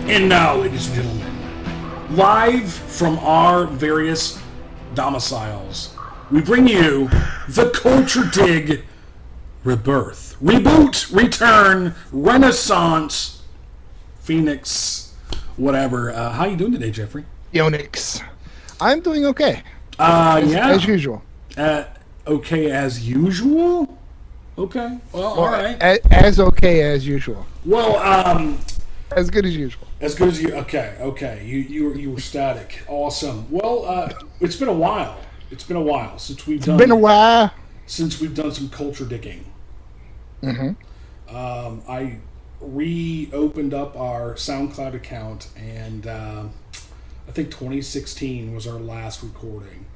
And now, ladies and gentlemen, live from our various domiciles, we bring you the Culture Dig Rebirth. Reboot, return, renaissance, Phoenix, whatever. How you doing today, Jeffrey? Yonix. I'm doing okay. As usual. Okay as usual? Okay. Well, all right. As okay as usual. Well, as good as usual. As good as you. Okay. You were static. Awesome. Well, it's been a while. It's been a while since we've done. It's been a while since we've done some culture digging. Mm-hmm. I reopened up our SoundCloud account, and I think 2016 was our last recording.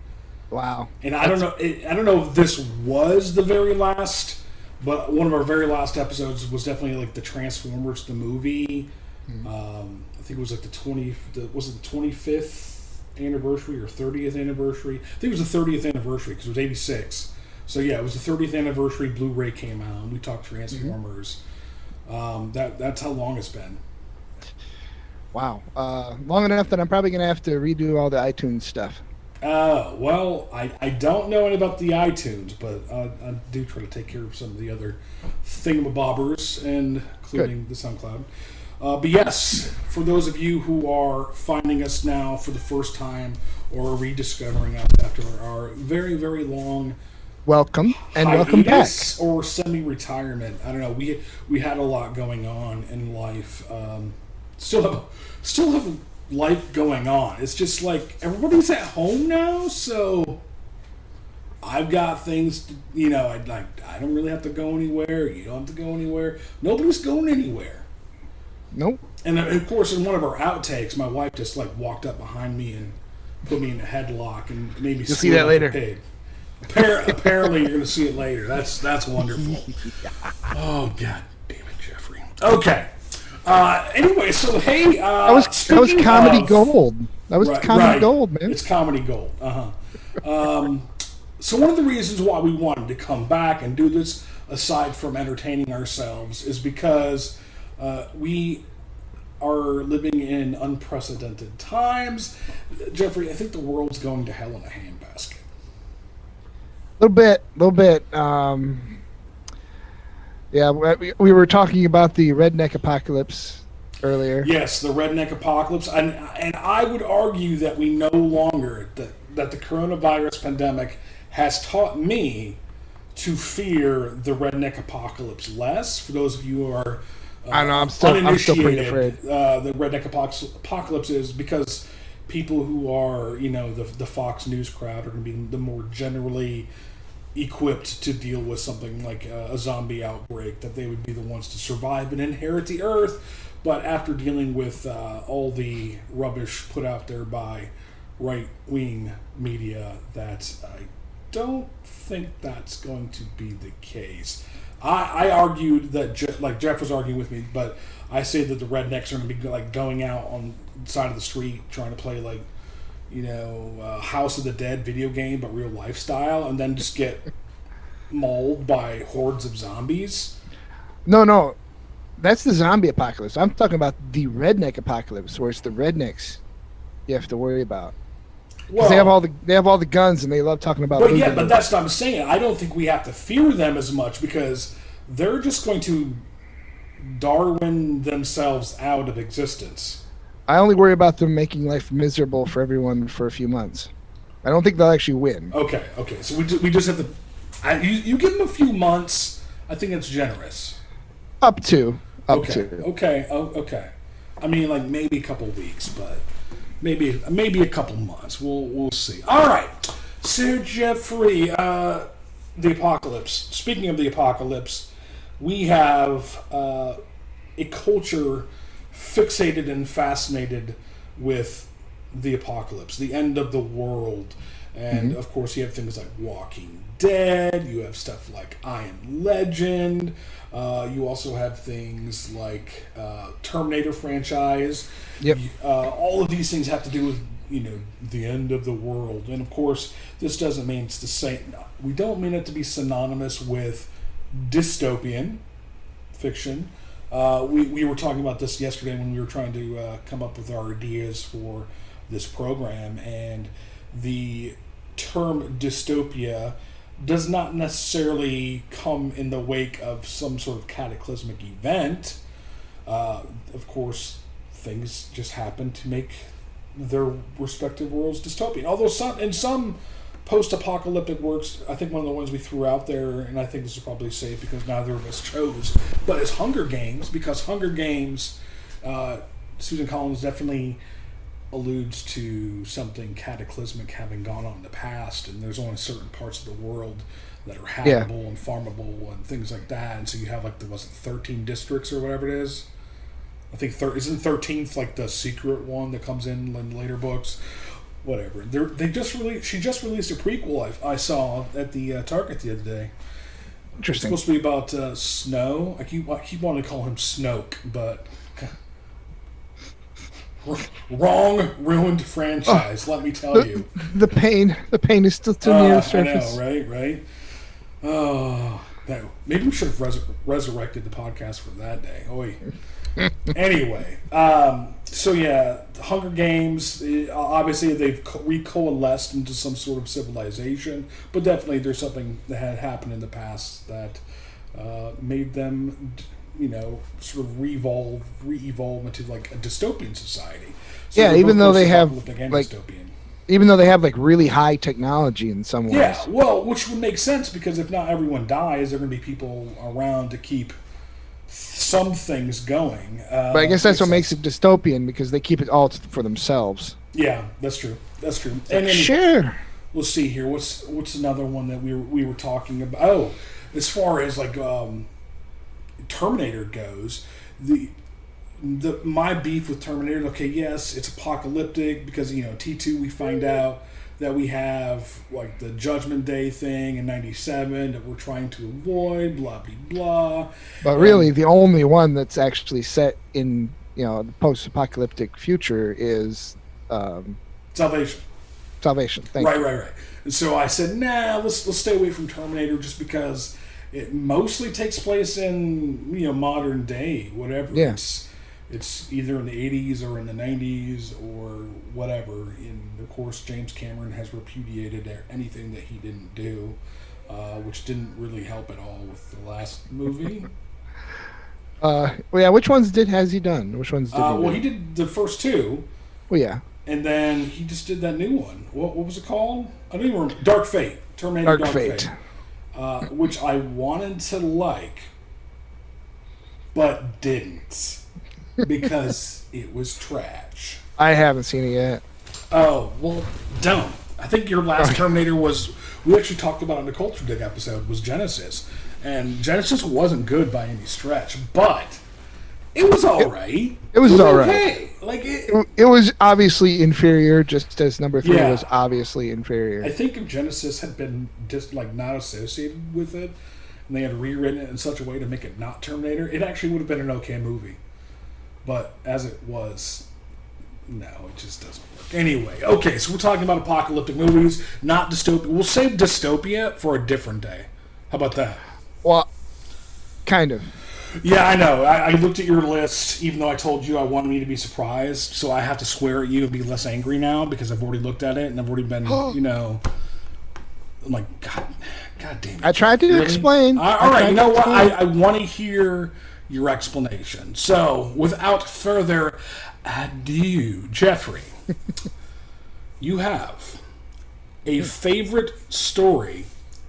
Wow. And I don't know if this was the very last, but one of our very last episodes was definitely like the Transformers the movie. Mm-hmm. I think it was like the 25th anniversary or 30th anniversary. I think it was the 30th anniversary because it was 86. So yeah, it was the 30th anniversary. Blu-ray came out, and we talked Transformers. Mm-hmm. That's how long it's been. Wow, long enough that I'm probably gonna have to redo all the iTunes stuff. Well, I don't know anything about the iTunes, but I do try to take care of some of the other thingamabobbers, and including the SoundCloud. But yes, for those of you who are finding us now for the first time or rediscovering us after our very, very long welcome and welcome back, or semi-retirement. I don't know. We had a lot going on in life. Still have life going on. It's just like everybody's at home now, so I've got things to, I don't really have to go anywhere. You don't have to go anywhere. Nobody's going anywhere. Nope. And of course, in one of our outtakes, my wife just walked up behind me and put me in a headlock and made me. You'll see that later. Apparently, you're going to see it later. That's wonderful. Oh God damn it, Jeffrey. Okay. Anyway, so hey, that was comedy gold. That was comedy gold, man. It's comedy gold. So one of the reasons why we wanted to come back and do this, aside from entertaining ourselves, is because we are living in unprecedented times. Jeffrey, I think the world's going to hell in a handbasket. A little bit. Yeah, we were talking about the redneck apocalypse earlier. Yes, the redneck apocalypse, and I would argue that we no longer that the coronavirus pandemic has taught me to fear the redneck apocalypse less. For those of you who are I know I'm still pretty afraid. The redneck apocalypse is because people who are the Fox News crowd are going to be the more generally equipped to deal with something like a zombie outbreak, that they would be the ones to survive and inherit the earth. But after dealing with all the rubbish put out there by right-wing media, that I don't think that's going to be the case. I argued that, like Jeff was arguing with me, but I say that the rednecks are going to be going out on the side of the street trying to play House of the Dead video game, but real lifestyle, and then just get mauled by hordes of zombies. No, that's the zombie apocalypse. I'm talking about the redneck apocalypse, where it's the rednecks you have to worry about. Well, they have all the guns, and they love talking about. But that's what I'm saying. I don't think we have to fear them as much, because they're just going to Darwin themselves out of existence. I only worry about them making life miserable for everyone for a few months. I don't think they'll actually win. Okay. So we just have to. You give them a few months. I think it's generous. Up to. Okay. I mean, maybe a couple of weeks, but maybe a couple months. We'll see. All right. So Jeffrey, the apocalypse. Speaking of the apocalypse, we have a culture fixated and fascinated with the apocalypse, the end of the world. And of course you have things like Walking Dead, you have stuff like I Am Legend, you also have things like Terminator franchise. Yep. All of these things have to do with the end of the world. And of course this doesn't mean it's the same. We don't mean it to be synonymous with dystopian fiction. We were talking about this yesterday when we were trying to come up with our ideas for this program, and the term dystopia does not necessarily come in the wake of some sort of cataclysmic event. Of course, things just happen to make their respective worlds dystopian. Although in some post-apocalyptic works, I think one of the ones we threw out there, and I think this is probably safe because neither of us chose, but it's Hunger Games, because Hunger Games, Susan Collins definitely alludes to something cataclysmic having gone on in the past, and there's only certain parts of the world that are habitable and farmable and things like that, and so you have 13 districts or whatever it is. I think isn't 13th like the secret one that comes in later books, whatever. She just released a prequel I saw at the Target the other day. Interesting. It's supposed to be about Snow. I keep wanting to call him Snoke, but wrong, ruined franchise. Let me tell you. The pain is still too near the surface. I know, right? Oh, maybe we should have resurrected the podcast for that day. Oy. Anyway, so yeah, Hunger Games, obviously they've recoalesced into some sort of civilization, but definitely there's something that had happened in the past that made them, sort of re-evolve into like a dystopian society. So yeah, even though they have dystopian. Even though they have really high technology in some ways. Yeah, well, which would make sense because if not everyone dies, there are going to be people around to keep some things going. But I guess that's what makes it dystopian, because they keep it all for themselves. Yeah, that's true. And then, sure. Let's see here. What's another one that we were talking about? Oh, as far as Terminator goes, my beef with Terminator. Okay, yes, it's apocalyptic because T2 we find out that we have the Judgment Day thing in '97 that we're trying to avoid, blah blah blah. But really, the only one that's actually set in the post-apocalyptic future is Salvation. Thank you. Right. And so I said, nah, let's stay away from Terminator just because it mostly takes place in modern day, whatever. Yeah. It's either in the 80s or in the 90s or whatever. And of course, James Cameron has repudiated anything that he didn't do, which didn't really help at all with the last movie. Which ones has he done? Which ones did he do? Well, he did the first two. Well, yeah. And then he just did that new one. What was it called? I don't even remember. Dark Fate. Terminator Dark Fate. Which I wanted to like, but didn't. Because it was trash. I haven't seen it yet. Oh, well, don't. I think your last Terminator we actually talked about in the Culture Dig episode, was Genesis. And Genesis wasn't good by any stretch, but it was all right. It was all okay. Right. It was obviously inferior, just as number 3 was obviously inferior. I think if Genesis had been just not associated with it, and they had rewritten it in such a way to make it not Terminator, it actually would have been an okay movie. But as it was, no, it just doesn't work. Anyway, okay, so we're talking about apocalyptic movies, not dystopia. We'll save dystopia for a different day. How about that? Well, kind of. Yeah, I know. I looked at your list, even though I told you I wanted you to be surprised, so I have to swear at you and be less angry now because I've already looked at it and I've already been, I'm like, God damn it. I tried to explain. All right, you know what? I want to hear your explanation. So, without further ado, Jeffrey, you have a favorite story,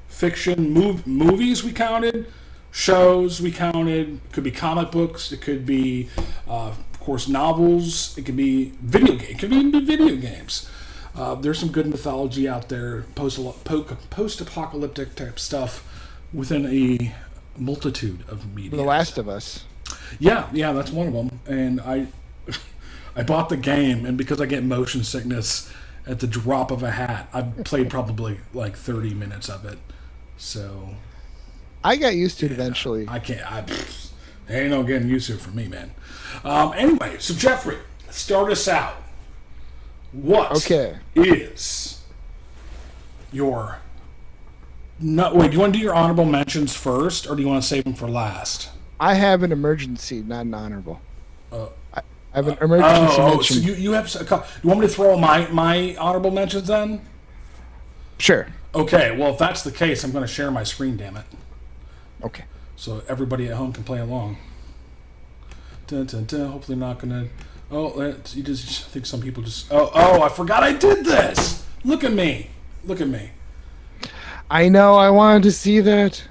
fiction, movies we counted, shows we counted, it could be comic books, it could be, of course, novels, it could be video games, it could even be video games. There's some good mythology out there, post-apocalyptic type stuff within a multitude of media. The Last of Us. Yeah, that's one of them. And I bought the game, and because I get motion sickness at the drop of a hat, I've played probably 30 minutes of it. So I got used to it eventually. I can't. Ain't no getting used to it for me, man. Anyway, so Jeffrey, start us out. What is your... Wait, do you want to do your honorable mentions first, or do you want to save them for last? I have an emergency, not an honorable. Uh, I have an emergency mention. So you have a couple. You want me to throw my honorable mentions then? Sure. Okay. Well, if that's the case, I'm going to share my screen. Damn it. Okay. So everybody at home can play along. Dun, dun, dun. Hopefully not gonna. Oh, you just I think some people just. Oh! I forgot I did this. Look at me. Look at me. I know. I wanted to see that.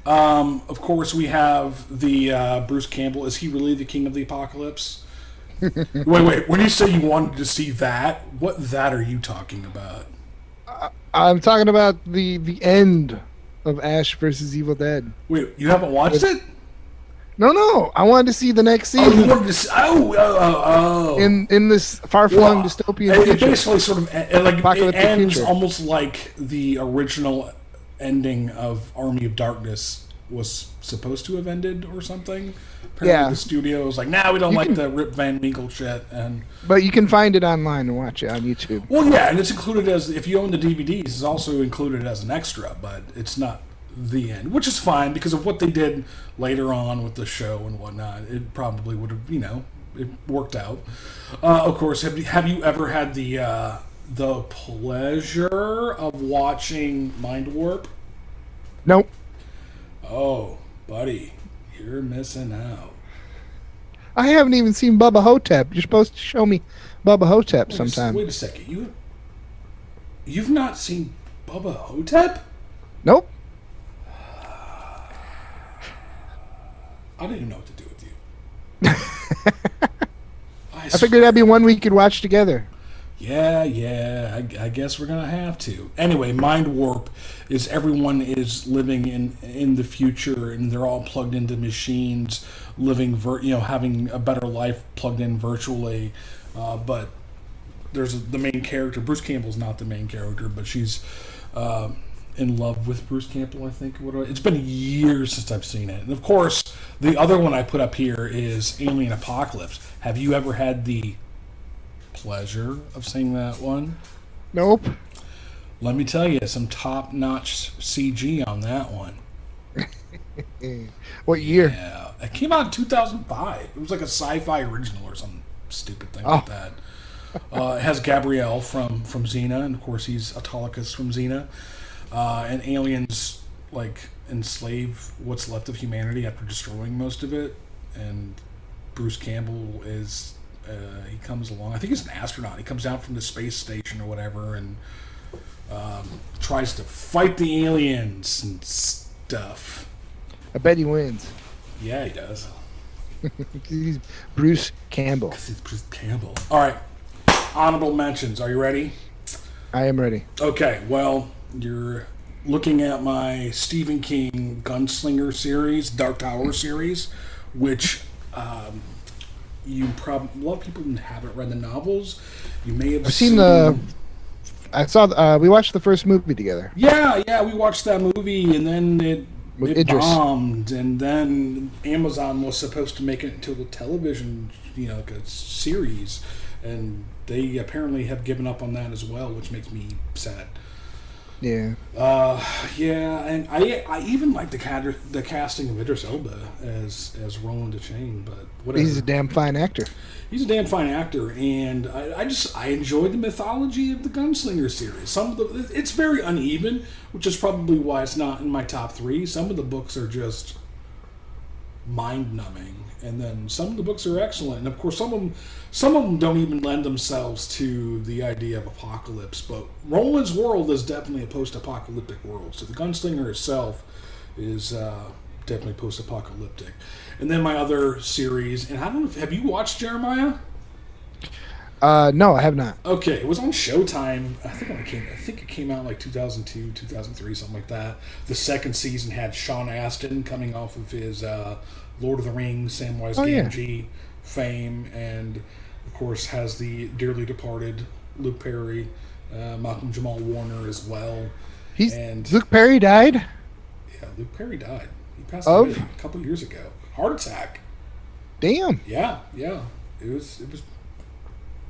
Of course, we have the Bruce Campbell. Is he really the king of the apocalypse? Wait. When you say you wanted to see that, what that are you talking about? I'm talking about the end of Ash versus Evil Dead. Wait, you haven't watched it? No. I wanted to see the next Oh, season. you wanted to see? Oh. In this far-flung dystopian It future. basically sort of like it Apocalyptic ends future. almost like the original ending of Army of Darkness was supposed to have ended or something. Apparently Yeah. the studio was like, nah, we don't You like can- the Rip Van Winkle shit. And But you can find it online and watch it on YouTube. well, yeah, and it's included as, if you own the DVDs, it's also included as an extra, but it's not the end, which is fine because of what they did later on with the show and whatnot. It probably would have, it worked out. Of course, have you ever had the pleasure of watching Mind Warp? Nope. Oh, buddy, you're missing out. I haven't even seen Bubba Hotep. You're supposed to show me Bubba Hotep sometime. Wait a second, you've not seen Bubba Hotep? Nope. I didn't even know what to do with you. I figured that'd be one we could watch together. Yeah. I guess we're gonna have to. Anyway, Mind Warp is everyone is living in the future, and they're all plugged into machines, living having a better life plugged in virtually. But there's the main character. Bruce Campbell's not the main character, but she's in love with Bruce Campbell, I think. It's been years since I've seen it. And of course, the other one I put up here is Alien Apocalypse. Have you ever had the pleasure of seeing that one? Nope. Let me tell you, some top-notch CG on that one. What year? Yeah, it came out in 2005. It was like a sci-fi original or some stupid thing like that. It has Gabrielle from Xena, and of course he's Autolycus from Xena. And aliens like enslave what's left of humanity after destroying most of it. And Bruce Campbell is he comes along. I think he's an astronaut. He comes down from the space station or whatever, and tries to fight the aliens and stuff. I bet he wins. Yeah, he does. He's Bruce Campbell. He's Bruce Campbell. All right, honorable mentions. Are you ready? I am ready. Okay, well, you're looking at my Stephen King Gunslinger series, Dark Tower series, which you probably, a lot of people haven't read the novels. You may have I've seen the. I saw. We watched the first movie together. Yeah, we watched that movie, and then it Idris. bombed, and then Amazon was supposed to make it into a television, like a series, and they apparently have given up on that as well, which makes me sad. Yeah. Yeah, and I even like the casting of Idris Elba as Roland Deschain, but whatever. He's a damn fine actor. He's a damn fine actor, and I enjoyed the mythology of the Gunslinger series. It's very uneven, which is probably why it's not in my top 3. Some of the books are just mind-numbing, and then some of the books are excellent. And of course, some of them don't even lend themselves to the idea of apocalypse. But Roland's world is definitely a post-apocalyptic world. So the Gunslinger itself is definitely post-apocalyptic. And then my other series, and I don't know, have you watched Jeremiah? No, I have not. Okay, it was on Showtime. I think it came out like 2002, 2003, something like that. The second season had Sean Astin coming off of his Lord of the Rings, Samwise Gamgee fame, and of course has the dearly departed Luke Perry, Malcolm Jamal Warner as well. Luke Perry died? Yeah, Luke Perry died. He passed away a couple years ago. Heart attack. Damn. Yeah. It was.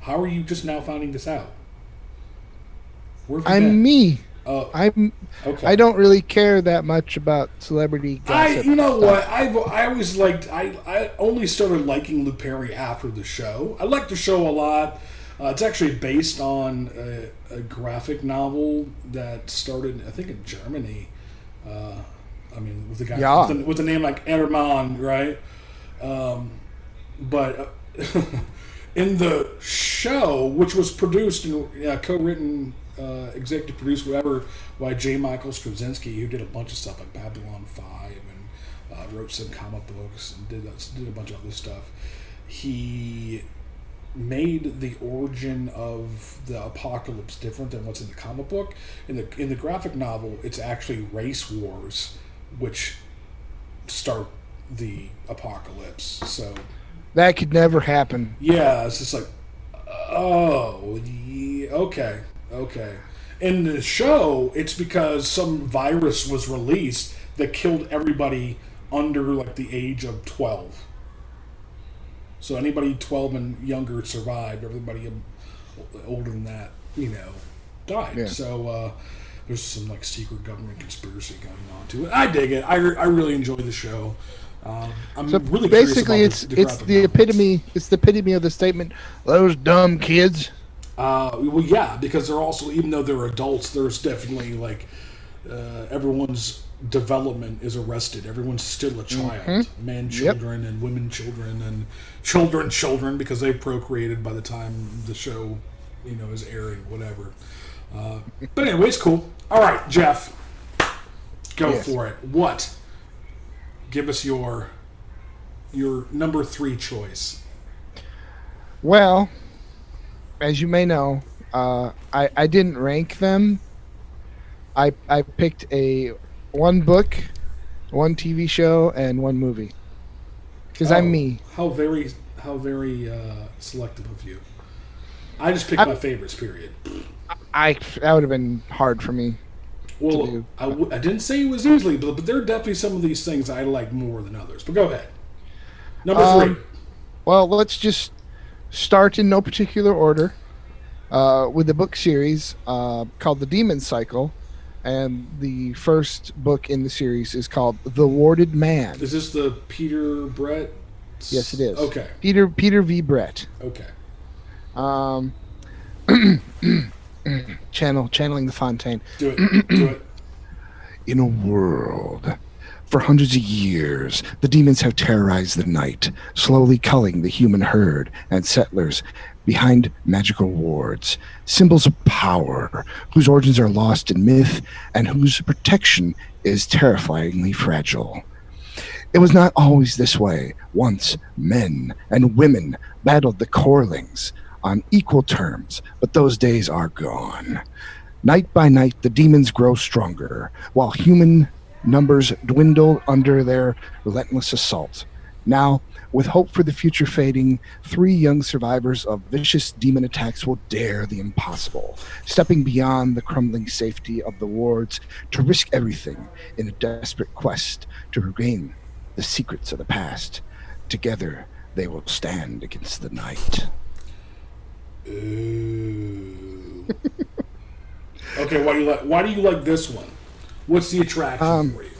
How are you just now finding this out? Where have you been? Me. Oh, I'm okay. I don't really care that much about celebrity gossip. You know stuff. what? I always liked. I only started liking Lou Perry after the show. I like the show a lot. It's actually based on a graphic novel that started, I think, in Germany. I mean, with the guy Yeah. with the name like Erman, right? But in the show, which was produced and co-written, executive produced, whatever, by J. Michael Straczynski, who did a bunch of stuff like Babylon 5 and wrote some comic books and did a bunch of other stuff. He made the origin of the apocalypse different than what's in the comic book. In the graphic novel, it's actually race wars, which start the apocalypse. So That could never happen. yeah, it's just like, oh, yeah, okay. In the show, it's because some virus was released that killed everybody under like the age of 12. So anybody 12 and younger survived. Everybody older than that, died. Yeah. So there's some like secret government conspiracy going on to it. I dig it. I really enjoy the show. I'm So really basically, curious about it's the epitome. It's the epitome of the statement. Those dumb kids. Well, yeah, because they're also, even though they're adults, there's definitely like everyone's development is arrested. Everyone's still a child, men, children, and women, children, and children, because they've procreated by the time the show, is airing, whatever. But anyway, it's cool. All right, Jeff, go for it. What? Give us your number 3 choice. Well, as you may know, I didn't rank them. I picked one book, one TV show, and one movie. Because I'm me. How very selective of you. I just picked my favorites. Period. That would have been hard for me. Well, I didn't say it was easily, but there are definitely some of these things I like more than others. But go ahead. Number 3. Well, let's just start in no particular order with the book series called The Demon Cycle. And the first book in the series is called The Warded Man. Is this the Peter Brett? Yes, it is. Okay. Peter V. Brett. Okay. Channeling the Fontaine. Do it. In a world, for hundreds of years, the demons have terrorized the night, slowly culling the human herd and settlers behind magical wards, symbols of power, whose origins are lost in myth and whose protection is terrifyingly fragile. It was not always this way. Once, men and women battled the Corlings on equal terms, but those days are gone. Night by night, the demons grow stronger, while human numbers dwindle under their relentless assault. Now, with hope for the future fading, 3 young survivors of vicious demon attacks will dare the impossible, stepping beyond the crumbling safety of the wards to risk everything in a desperate quest to regain the secrets of the past. Together, they will stand against the night. Ooh. Okay, why do you like this one? What's the attraction for you?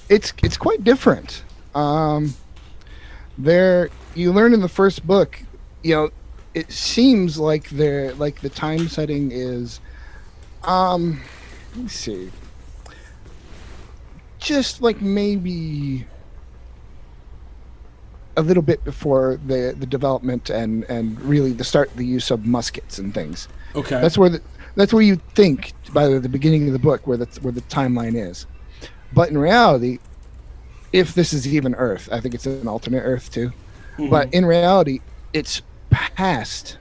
It's quite different. There, you learn in the first book, it seems like the time setting is, let me see, just like maybe a little bit before the development and really the use of muskets and things. Okay. That's where you think by the beginning of the book where the timeline is. But in reality, if this is even Earth, I think it's an alternate Earth too. Mm-hmm. But in reality, it's past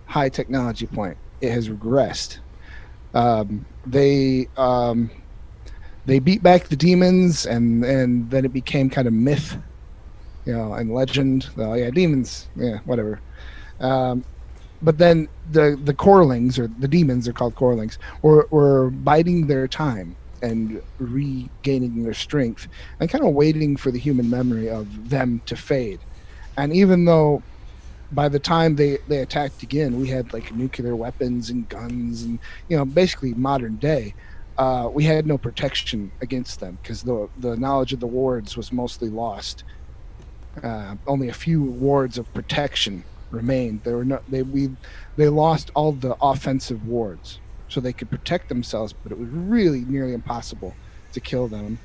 high technology point. It has regressed. They beat back the demons, and then it became kind of myth, and legend. Oh yeah, demons, yeah, whatever. But then the Corlings, or the demons are called Corlings, were biding their time and regaining their strength and kind of waiting for the human memory of them to fade. And even though by the time they attacked again, we had like nuclear weapons and guns and basically modern day, we had no protection against them because the knowledge of the wards was mostly lost. Only a few wards of protection remained. There were no they lost all the offensive wards, so they could protect themselves, but it was really nearly impossible to kill them.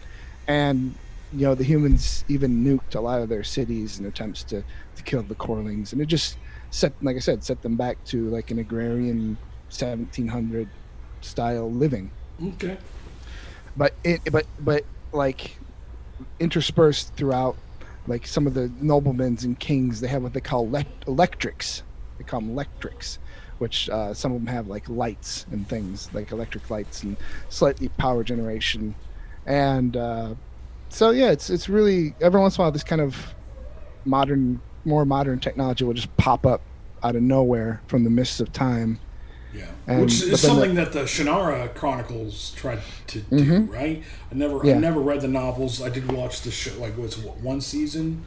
And the humans even nuked a lot of their cities in attempts to kill the Corlings, and it just set them back to like an agrarian 1700 style living. Okay. But like interspersed throughout, like some of the noblemen and kings, they have what they call electrics. They call them electrics, which some of them have like lights and things, like electric lights and slightly power generation. And so yeah, it's really every once in a while this kind of more modern technology will just pop up out of nowhere from the mists of time. Yeah, which is something that the Shannara Chronicles tried to do, right? I never read the novels. I did watch the show, like one season.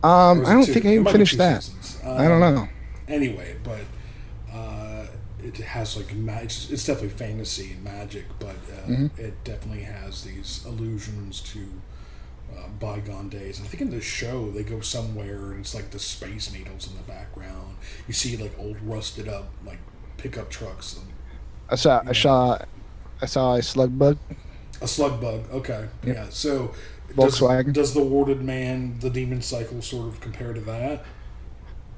I don't think I even finished that. I don't know. Anyway, but it has like it's definitely fantasy and magic, but it definitely has these allusions to bygone days. And I think in the show they go somewhere and it's like the Space Needles in the background. You see like old rusted up like pickup trucks. I saw a slug bug. A slug bug. Okay. Yep. Yeah. So Volkswagen. Does the warded man, the demon cycle, sort of compare to that?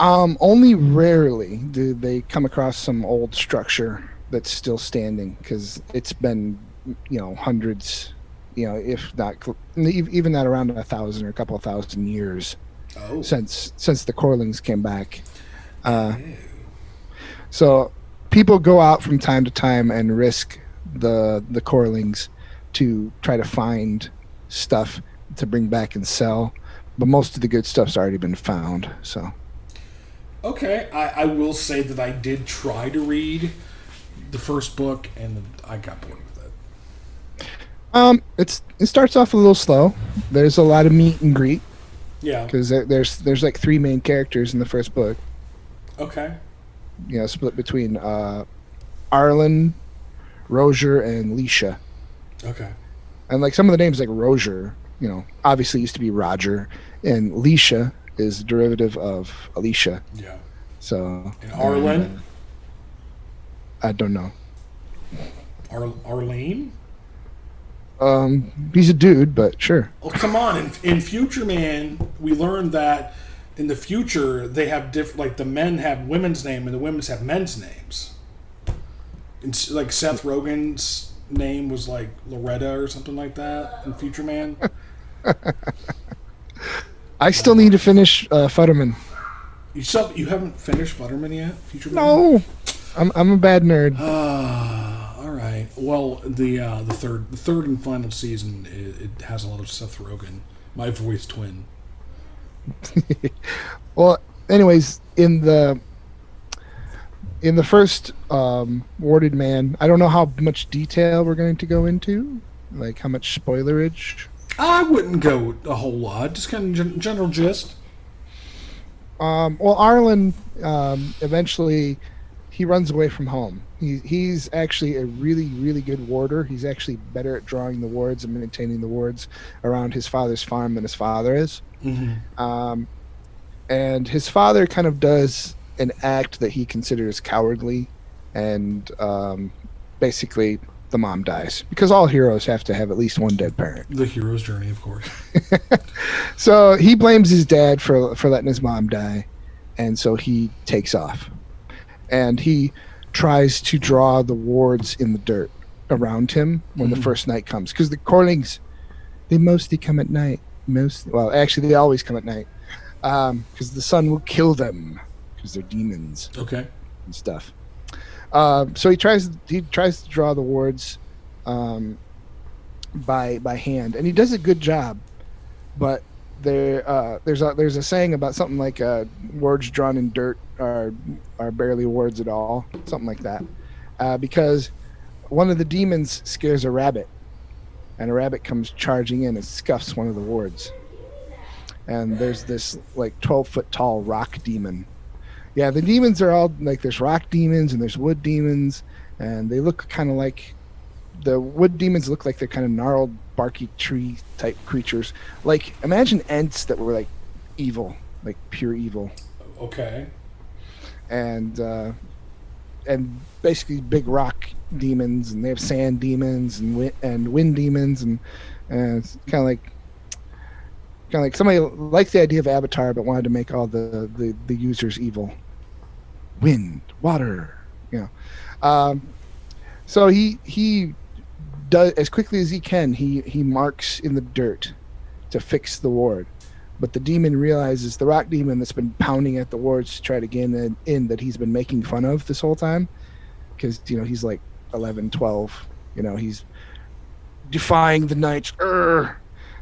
Only rarely do they come across some old structure that's still standing, because it's been hundreds, if not even not around 1,000 or a couple of thousand years since the Corlings came back. So people go out from time to time and risk the Corlings to try to find stuff to bring back and sell, but most of the good stuff's already been found. So okay, I will say that I did try to read the first book and I got bored with it. It starts off a little slow. There's a lot of meet and greet. Yeah, because there's like three main characters in the first book. Okay. Split between Arlen, Roger, and Leisha. Okay. And like some of the names, like Roger, obviously used to be Roger, and Leisha is a derivative of Alicia. Yeah. So. And Arlen? I don't know. Arlene? He's a dude, but sure. Oh, come on! In Future Man, we learned that in the future they have like the men have women's name and the women's have men's names. And like Seth Rogen's name was like Loretta or something like that in Future Man. I still need to finish Futterman. You haven't finished Futterman yet? Future Man? No, I'm a bad nerd. All right. Well, the third and final season it has a lot of Seth Rogen, my voice twin. Well, anyways, in the first Warded Man, I don't know how much detail we're going to go into, like how much spoilerage. I wouldn't go a whole lot, just kind of general gist. Well, Arlen eventually he runs away from home. He's actually a really, really good warder. He's actually better at drawing the wards and maintaining the wards around his father's farm than his father is. Mm-hmm. And his father kind of does an act that he considers cowardly, and basically the mom dies, because all heroes have to have at least one dead parent. The hero's journey, of course. So he blames his dad for letting his mom die, and so he takes off. And he tries to draw the wards in the dirt around him when the first night comes, because the Corlings, they mostly come at night. Actually, they always come at night, because the sun will kill them, because they're demons. Okay. And stuff. So he tries to draw the wards by hand, and he does a good job. But there's a saying about something like wards drawn in dirt are barely wards at all, something like that, because one of the demons scares a rabbit, and a rabbit comes charging in and scuffs one of the wards. And there's this like 12-foot tall rock demon. Yeah, the demons are all like, there's rock demons and there's wood demons, and they look kind of like the wood demons look like they're kind of gnarled, barky tree type creatures. Like imagine Ents that were like evil, like pure evil. Okay. And basically big rock demons, and they have sand demons and wind demons, and it's kind of like somebody liked the idea of Avatar but wanted to make all the users evil. Wind, water, so he does as quickly as he can. He marks in the dirt to fix the ward, but the demon realizes, the rock demon that's been pounding at the wards to try to get in, that he's been making fun of this whole time, because he's like 11, 12. He's defying the knights,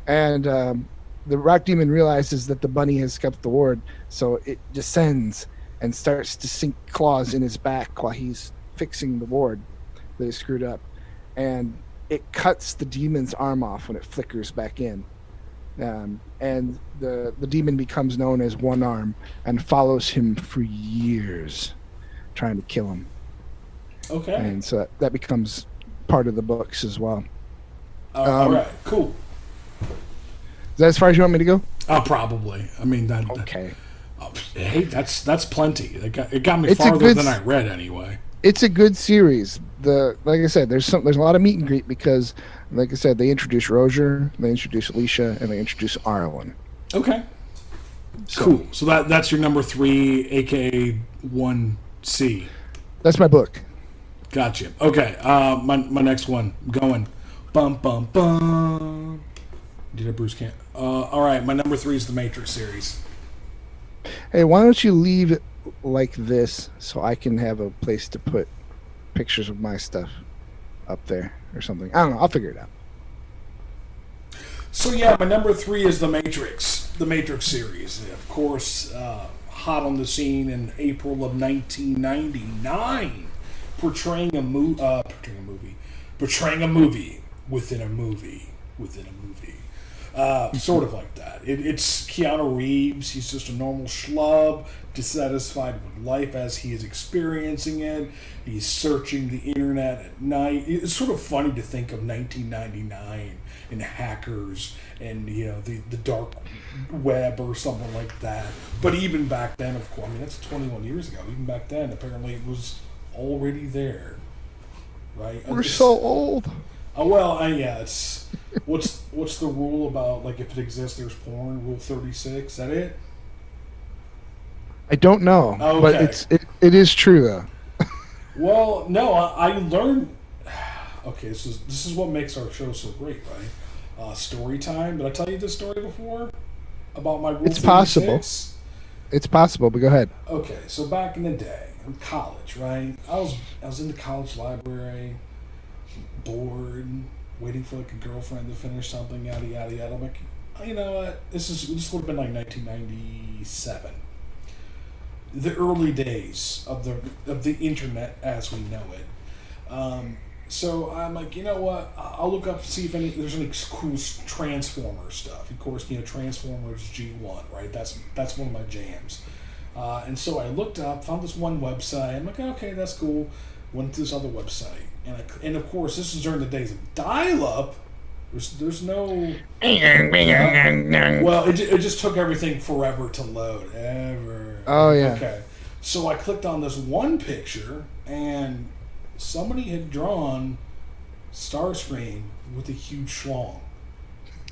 and the rock demon realizes that the bunny has kept the ward, so it descends and starts to sink claws in his back while he's fixing the ward that is screwed up, and it cuts the demon's arm off when it flickers back in, and the demon becomes known as One Arm and follows him for years, trying to kill him. Okay. And so that becomes part of the books as well. All right, cool. Is that as far as you want me to go? Probably. I mean, that. Okay. Hey, that's plenty. It got me farther than I read anyway. It's a good series. Like I said, there's a lot of meet and greet because, like I said, they introduce Roger, they introduce Alicia, and they introduce Arwen. Okay. Cool. So that's your number 3, aka 1C. That's my book. Gotcha. Okay. My next one going. Bum bum bum. Did I Bruce can't? All right. My number 3 is the Matrix series. Hey, why don't you leave it like this so I can have a place to put pictures of my stuff up there or something? I don't know. I'll figure it out. So yeah, my number 3 is the Matrix series. Of course, hot on the scene in April of 1999, portraying a movie within a movie within a movie. Sort of like that. It's Keanu Reeves. He's just a normal schlub, dissatisfied with life as he is experiencing it. He's searching the internet at night. It's sort of funny to think of 1999 and hackers and the dark web or something like that. But even back then, of course, I mean that's 21 years ago. Even back then, apparently it was already there, right? We're so old. Oh well, yeah. It's what's the rule about, like, if it exists, there's porn? Rule 36. Is that it? I don't know, okay. But it is true though. Well, no, I learned. Okay, this is what makes our show so great, right? Story time. Did I tell you this story before about my rule? It's 36? possible. It's possible, but go ahead. Okay, so back in the day, in college, right? I was in the college library, bored, waiting for like a girlfriend to finish something, yada yada yada. I'm like, you know what? This would have been like 1997, the early days of the internet as we know it. So I'm like, you know what? I'll look up to see if there's any cool Transformers stuff. Of course, Transformers G1, right? That's one of my jams. And so I looked up, found this one website. I'm like, okay, that's cool. Went to this other website, and of course, this is during the days of dial-up. There's no. Well, it just took everything forever to load. Ever. Oh yeah. Okay. So I clicked on this one picture, and somebody had drawn Starscream with a huge schlong,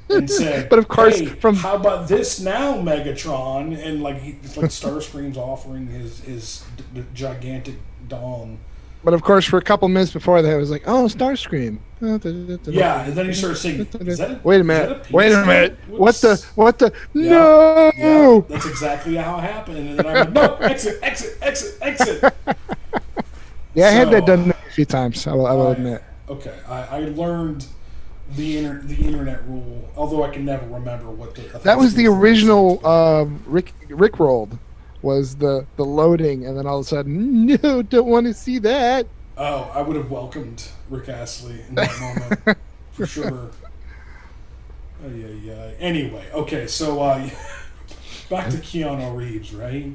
and said, but of course, hey, how about this now, Megatron? And like Starscream's offering his gigantic dong. But of course, for a couple minutes before that, it was like, "Oh, Starscream." Yeah, and then he started singing. Wait a minute! What the? Yeah, No! Yeah, that's exactly how it happened. And then I'm like, "No, exit!" Yeah, I had that done a few times. I will admit. Okay, I learned the internet rule, although I can never remember what the. That was the original Rick rolled. Was the loading, and then all of a sudden, no, don't want to see that. Oh, I would have welcomed Rick Astley in that moment for sure. Yeah. Anyway, okay, so back to Keanu Reeves, right?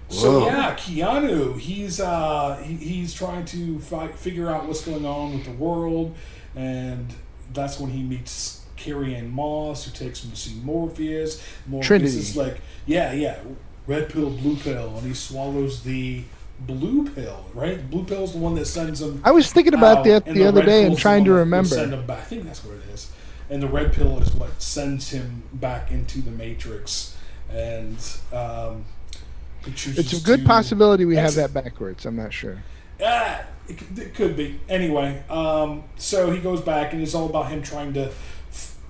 So Whoa. yeah, Keanu, he's trying to figure out what's going on with the world, and that's when he meets Carrie-Anne Moss, who takes him to see Morpheus. Morpheus Trinity. is like, yeah, red pill, blue pill, and he swallows the blue pill, right? The blue pill is the one that sends him. I was thinking about out, that and the other red day pill and is the trying one to that would remember. Send him back. I think that's what it is. And the red pill is what sends him back into the Matrix, and he chooses. It's a good to possibility we have exit. that backwards. I'm not sure. It could be. Anyway, so he goes back, and it's all about him trying to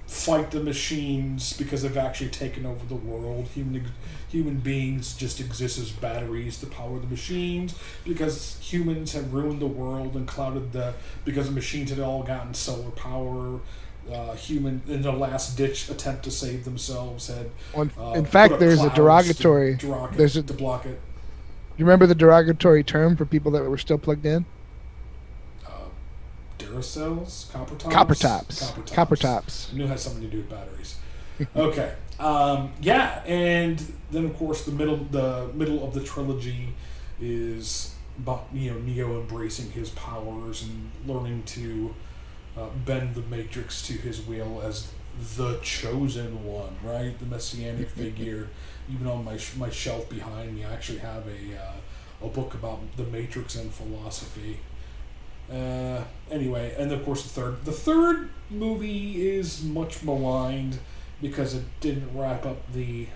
fight the machines because they've actually taken over the world. Human beings just exist as batteries to power the machines because humans have ruined the world and because the machines had all gotten solar power. Human in the last ditch attempt to save themselves had. In fact, put up there's a clouds derogatory. to block it. You remember the derogatory term for people that were still plugged in? Duracells? Copper tops. Copper tops. I knew it had something to do with batteries. Okay. Yeah, and then of course the middle of the trilogy is about Neo embracing his powers and learning to bend the Matrix to his will as the chosen one, right? The messianic figure. Even on my shelf behind me, I actually have a book about the Matrix and philosophy. Anyway, and of course the third movie is much maligned because it didn't wrap up the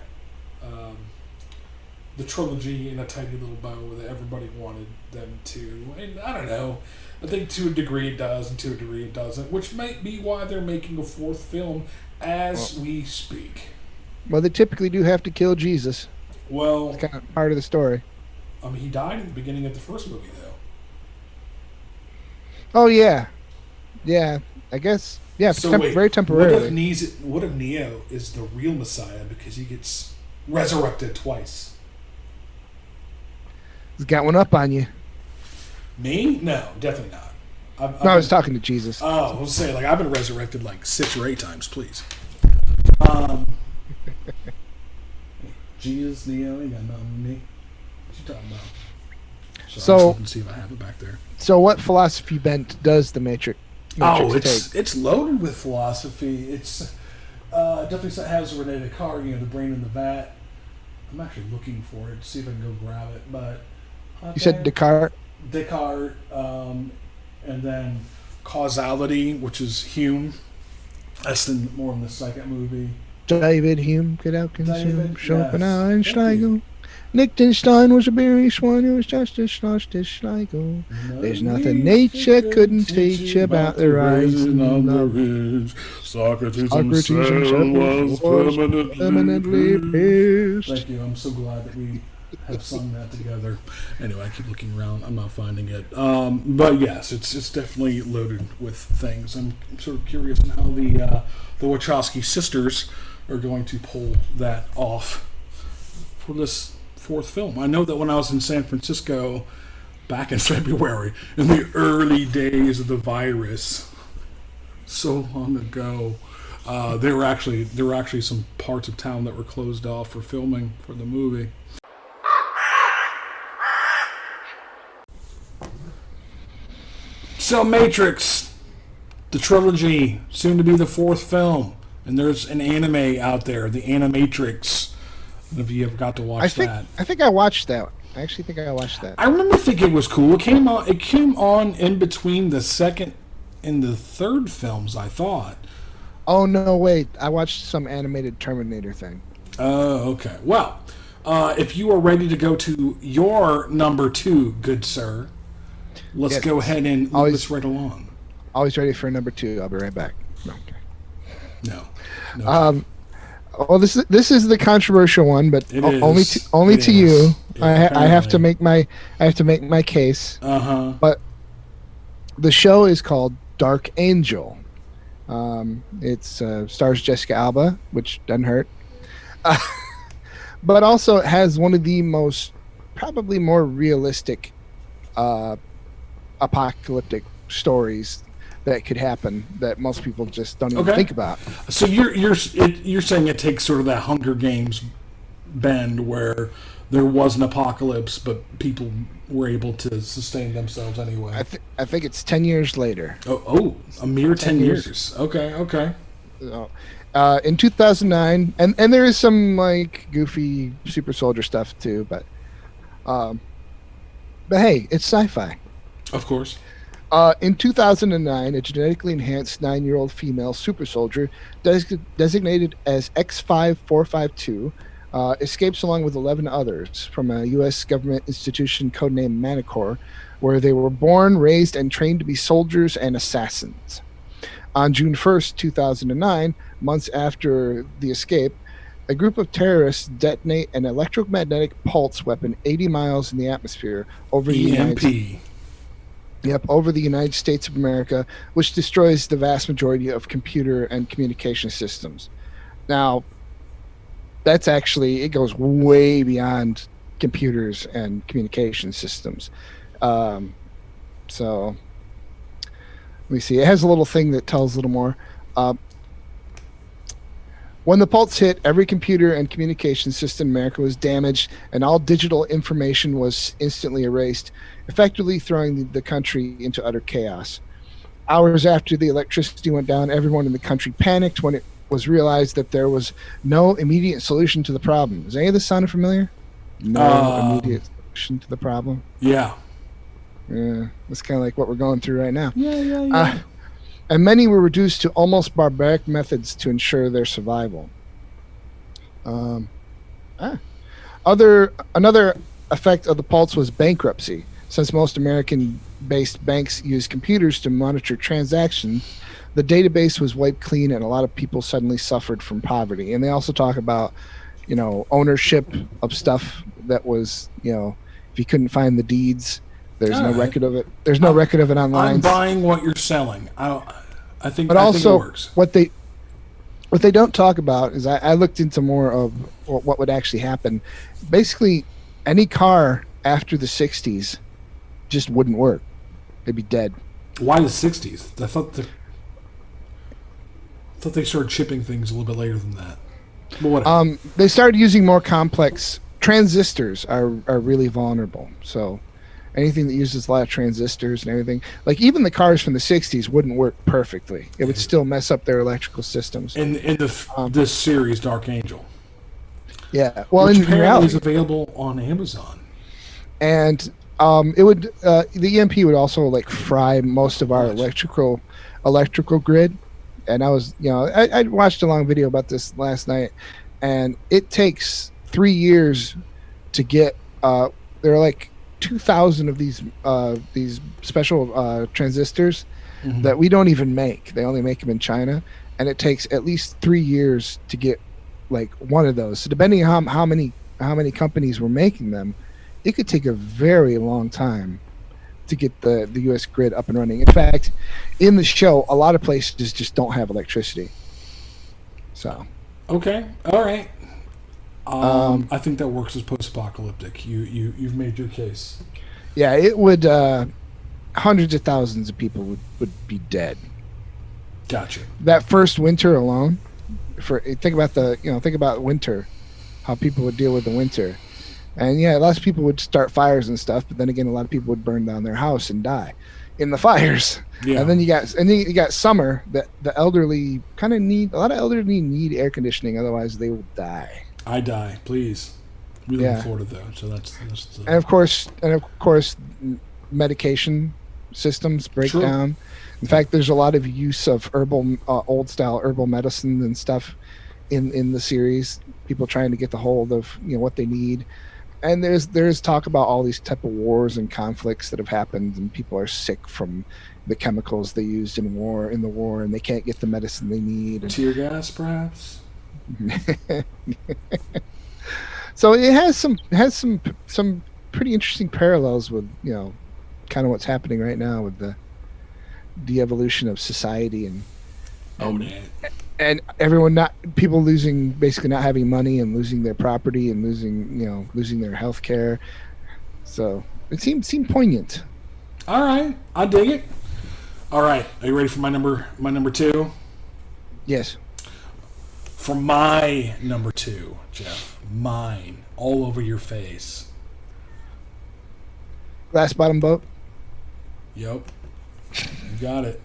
trilogy in a tiny little bow that everybody wanted them to. And I don't know. I think to a degree it does, and to a degree it doesn't, which might be why they're making a fourth film as we speak. Well, they typically do have to kill Jesus. Well, It's kind of part of the story. I mean, he died at the beginning of the first movie, though. Oh yeah, I guess So wait, very temporarily. What if Neo is the real Messiah because he gets resurrected twice? He's got one up on you. Me? No, definitely not. I was talking to Jesus. Oh, I was saying, like, I've been resurrected like 6 or 8 times, please. Jesus, Neo, ain't got nothing on me. What you talking about? So let's see if I have it back there. So what philosophy bent does the Matrix take? It's loaded with philosophy. It's definitely has Rene Descartes, the brain in the vat. I'm actually looking for it to see if I can go grab it. But You said Descartes? Descartes, and then causality, which is Hume. That's more in the second movie. David Hume could outconsume David, Schopenhauer and yes. Thank you. Schlegel. Liechtenstein was a berry swan who was just as lost as Schlegel. There's nothing nature couldn't teach about the rising of the ridge. Socrates Socrates himself was permanently pissed. Thank you. I'm so glad that we have sung that together. Anyway, I keep looking around. I'm not finding it. But yes, it's definitely loaded with things. I'm sort of curious on how the Wachowski sisters are going to pull that off for this fourth film. I know that when I was in San Francisco back in February, in the early days of the virus, so long ago, there were actually some parts of town that were closed off for filming for the movie. So Matrix, the trilogy, soon to be the fourth film, and there's an anime out there, the Animatrix. I don't know if you ever got to watch that. I think I watched that. I actually think I watched that. I remember thinking it was cool. It came on in between the second and the third films, I thought. Oh no, wait! I watched some animated Terminator thing. Oh, okay. Well, if you are ready to go to your number 2, good sir, let's go ahead and move this right along. Always ready for number 2. I'll be right back. No. No. Well, this is the controversial one, but only to you. Yeah, I have to make my case. But the show is called Dark Angel. It's stars Jessica Alba, which doesn't hurt. But also it has one of the probably more realistic apocalyptic stories that could happen that most people just don't even think about. So you're saying it takes sort of that Hunger Games bend where there was an apocalypse, but people were able to sustain themselves anyway. I think it's 10 years later. Oh, a mere 10 years. Okay. In 2009, and there is some like goofy super soldier stuff too, but hey, it's sci-fi. Of course. In 2009, a genetically enhanced 9-year-old female super soldier designated as X5452 escapes along with 11 others from a U.S. government institution codenamed Manticore, where they were born, raised, and trained to be soldiers and assassins. On June 1st, 2009, months after the escape, a group of terrorists detonate an electromagnetic pulse weapon 80 miles in the atmosphere over the over the United States of America, which destroys the vast majority of computer and communication systems. Now, that's actually, it goes way beyond computers and communication systems. So, let me see. It has a little thing that tells a little more. When the pulse hit, every computer and communication system in America was damaged, and all digital information was instantly erased, effectively throwing the country into utter chaos. Hours after the electricity went down, everyone in the country panicked when it was realized that there was no immediate solution to the problem. Does any of this sound familiar? No immediate solution to the problem? Yeah. Yeah, that's kind of like what we're going through right now. Yeah. And many were reduced to almost barbaric methods to ensure their survival. Another effect of the pulse was bankruptcy. Since most American-based banks use computers to monitor transactions, the database was wiped clean, and a lot of people suddenly suffered from poverty. And they also talk about, ownership of stuff that was, if you couldn't find the deeds, there's no record of it. There's no record of it online. I'm buying what you're selling. I think. But I also, think it works. What they don't talk about is I looked into more of what would actually happen. Basically, any car after the 60s just wouldn't work. They'd be dead. Why the 60s? I thought they started shipping things a little bit later than that. But whatever. They started using more complex transistors. Are really vulnerable. So anything that uses a lot of transistors and everything, like even the cars from the 60s wouldn't work perfectly. It would still mess up their electrical systems. In this series, Dark Angel. Yeah. Well, which in apparently reality, is available on Amazon. And it would the EMP would also like fry most of our electrical grid. And I was, I watched a long video about this last night, and it takes 3 years to get. There are like 2,000 of these special transistors that we don't even make. They only make them in China, and it takes at least 3 years to get like one of those. So depending on how many companies were making them, it could take a very long time to get the U.S. grid up and running. In fact, in the show, a lot of places just don't have electricity. So. Okay. All right. I think that works as post-apocalyptic. You've made your case. Yeah, it would. Hundreds of thousands of people would be dead. Gotcha. That first winter alone. Think about winter, how people would deal with the winter, and yeah, lots of people would start fires and stuff. But then again, a lot of people would burn down their house and die in the fires. Yeah. And then you got summer that the elderly kind of need. A lot of elderly need air conditioning, otherwise they will die. I die, please. We live in Florida though, so that's and of course, medication systems break down. In fact, there's a lot of use of old style herbal medicine and stuff in the series. People trying to get the hold of what they need, and there's talk about all these type of wars and conflicts that have happened, and people are sick from the chemicals they used in the war, and they can't get the medicine they need. Tear gas, perhaps. So it has some pretty interesting parallels with kind of what's happening right now with the evolution of society and everyone basically not having money and losing their property and losing their health care. So it seemed poignant. All right, I dig it. All right, are you ready for my number two? Yes. for my number 2, Jeff, mine, all over your face. Glass bottom boat. Yep, you got it.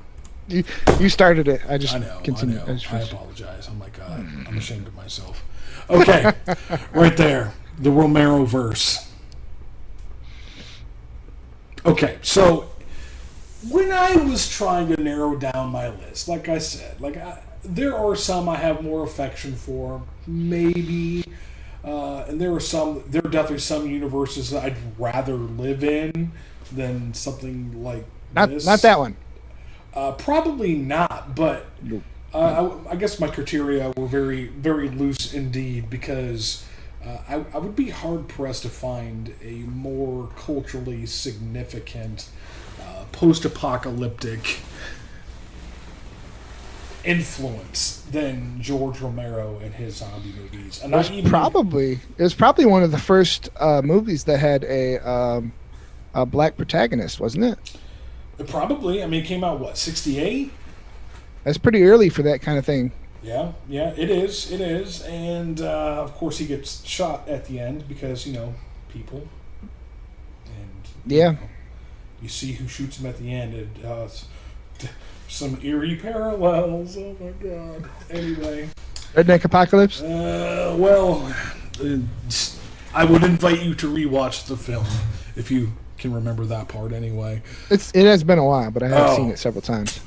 You started it. I just I know. continue. I apologize. Oh my God, I'm ashamed of myself. Okay, right there, the Romero verse. Okay, so when I was trying to narrow down my list, like I said, there are some I have more affection for, maybe, and there are definitely some universes that I'd rather live in than something like this. Not that one. Probably not, but I guess my criteria were very, very loose indeed, because I would be hard pressed to find a more culturally significant post-apocalyptic influence than George Romero and his zombie movies. And it was probably one of the first movies that had a black protagonist, wasn't it? Probably. I mean, it came out, what, 68? That's pretty early for that kind of thing. Yeah, it is. It is. And, of course, he gets shot at the end because, people. And, you see who shoots him at the end. And, some eerie parallels. Oh, my God. Anyway. Redneck Apocalypse? I would invite you to rewatch the film if you can remember that part anyway. It has been a while, but I have seen it several times.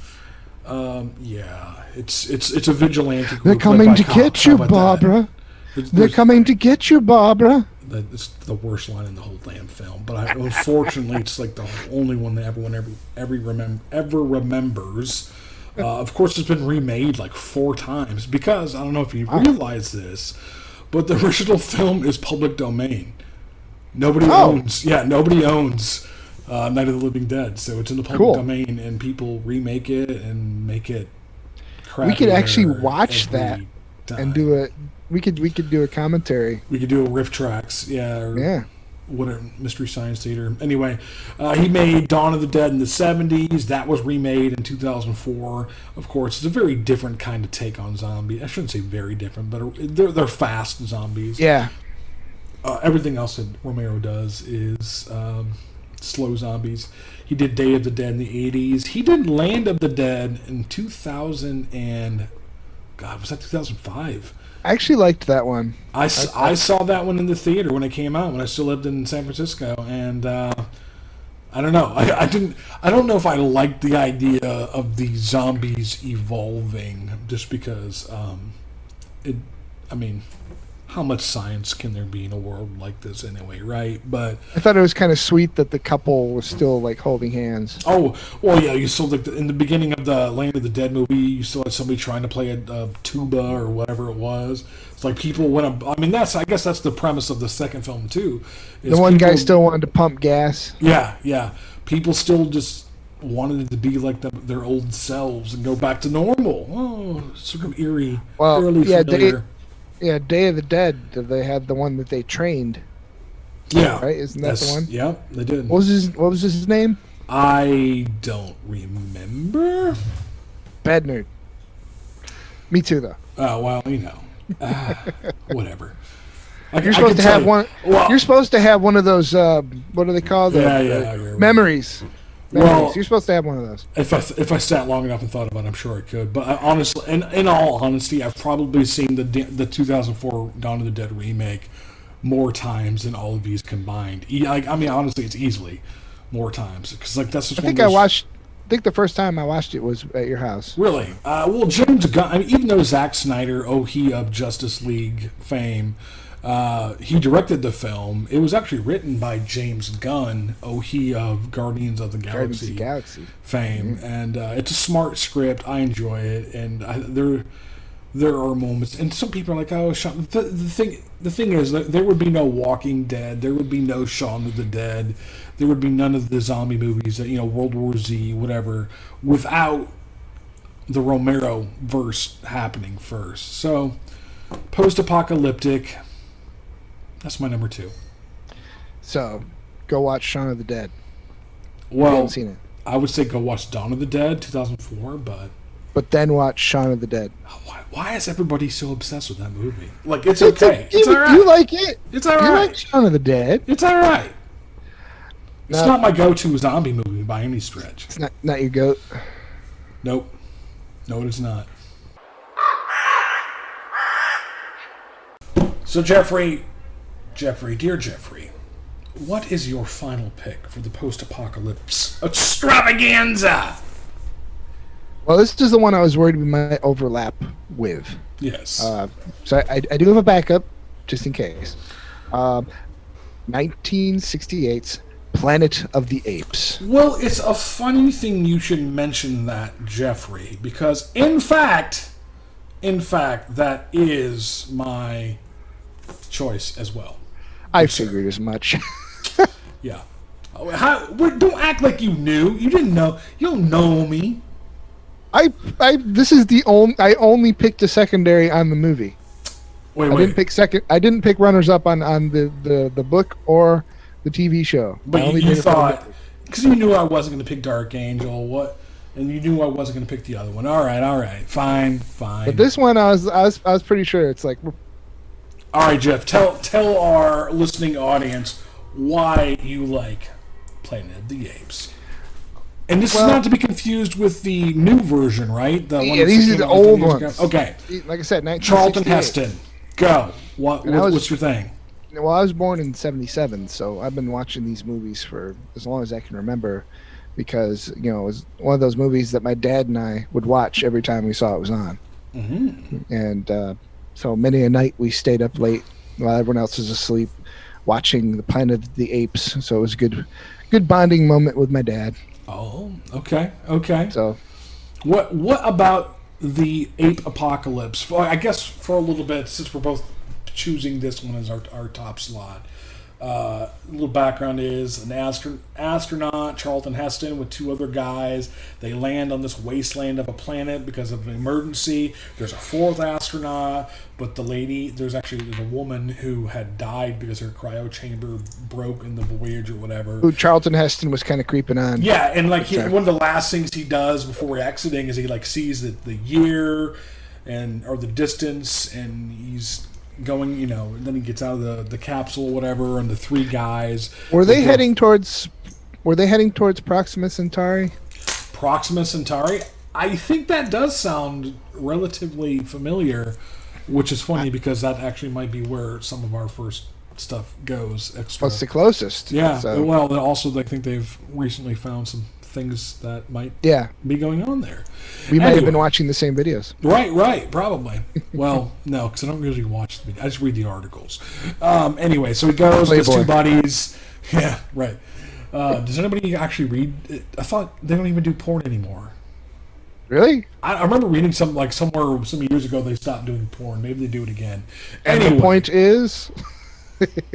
Yeah, it's a vigilante group. They're coming to get you, Barbara. They're coming to get you, Barbara. It's the worst line in the whole damn film, but unfortunately, it's like the only one that everyone ever remembers. Of course, it's been remade like 4 times because I don't know if you realize this, but the original film is public domain. Nobody owns Night of the Living Dead, so it's in the public domain, and people remake it and make it crappier. We could actually watch that and do it. We could do a commentary. We could do a riff tracks, whatever, Mystery Science Theater. Anyway, he made Dawn of the Dead in the 70s. That was remade in 2004. Of course, it's a very different kind of take on zombies. I shouldn't say very different, but they're fast zombies. Yeah. Everything else that Romero does is slow zombies. He did Day of the Dead in the 80s. He did Land of the Dead in 2000 and... God, was that 2005? I actually liked that one. I saw that one in the theater when it came out, when I still lived in San Francisco, and I don't know. I don't know if I liked the idea of the zombies evolving, just because how much science can there be in a world like this anyway, right? But I thought it was kind of sweet that the couple was still like holding hands. Oh, well, yeah. You still in the beginning of the Land of the Dead movie, you still had somebody trying to play a tuba or whatever it was. It's like people went. I guess that's the premise of the second film too. The one guy still wanted to pump gas. Yeah. People still just wanted it to be like their old selves and go back to normal. Oh, sort of eerie. Well, familiar. Day of the Dead. They had the one that they trained. Yeah, right. Isn't that the one? Yeah, they did. What was his name? I don't remember. Bad nerd. Me too, though. Oh well, whatever. You're supposed to have one. Well, you're supposed to have one of those. What do they call them? Memories. Well, you're supposed to have one of those. If I sat long enough and thought about it, I'm sure I could. But honestly, in all honesty, I've probably seen the 2004 Dawn of the Dead remake more times than all of these combined. Honestly, it's easily more times because that's just. I think the first time I watched it was at your house. Really? Well, James Gunn. even though Zack Snyder, he of Justice League fame. He directed the film. It was actually written by James Gunn, he of Guardians of the Galaxy fame, and it's a smart script. I enjoy it, and there are moments, and some people are like, "Oh, Shaun." The thing is, that there would be no Walking Dead, there would be no Shaun of the Dead, there would be none of the zombie movies that World War Z, whatever, without the Romero verse happening first. So, post-apocalyptic. That's my number 2. So, go watch Shaun of the Dead. Well, I haven't seen it. I would say go watch Dawn of the Dead, 2004, but but then watch Shaun of the Dead. Why is everybody so obsessed with that movie? Like, it's okay. It's all right. You like it. It's all right. You like Shaun of the Dead. It's all right. It's not my go-to zombie movie by any stretch. It's not your goat. Nope. No, it is not. So, Jeffrey, dear Jeffrey, what is your final pick for the post-apocalypse extravaganza? Well, this is the one I was worried we might overlap with. Yes. So I do have a backup, just in case. 1968's Planet of the Apes. Well, it's a funny thing you should mention that, Jeffrey, because in fact, that is my choice as well. I figured as much. Yeah. Don't act like you knew. You didn't know. You don't know me. This is the only. I only picked a secondary on the movie. Wait. I didn't pick runners up on the book or the TV show. But you thought, because you knew I wasn't going to pick Dark Angel, and you knew I wasn't going to pick the other one. All right, fine. But this one, I was pretty sure it's like. All right, Jeff. Tell our listening audience why you like Planet of the Apes. And this is not to be confused with the new version, right? These are the old ones. Okay. Like I said, 1968. Charlton Heston, go. What's your thing? Well, I was born in '77, so I've been watching these movies for as long as I can remember, because it was one of those movies that my dad and I would watch every time we saw it was on. Mm-hmm. And so many a night we stayed up late while everyone else was asleep, watching the Planet of the Apes. So it was a good bonding moment with my dad. Oh, okay. So, what about the ape apocalypse? Well, I guess for a little bit, since we're both choosing this one as our top slot. A little background is an astronaut, Charlton Heston, with two other guys. They land on this wasteland of a planet because of an emergency. There's a fourth astronaut, but there's a woman who had died because her cryo chamber broke in the voyage or whatever. Who Charlton Heston was kind of creeping on. Yeah, and one of the last things he does before exiting is he sees the year or the distance, and he's going, and then he gets out of the capsule, whatever, and the three guys. Were they heading towards Proxima Centauri? Proxima Centauri? I think that does sound relatively familiar, which is funny because that actually might be where some of our first stuff goes. Extra. What's the closest? Yeah. So. Well, also I think they've recently found some things that might be going on there. We might have been watching the same videos. Right, probably. Well, no, because I don't usually watch the videos. I just read the articles. Anyway, so he goes with his two buddies. Yeah, right. Does anybody actually read? I thought they don't even do porn anymore. Really? I remember reading somewhere some years ago they stopped doing porn. Maybe they do it again. And the point is?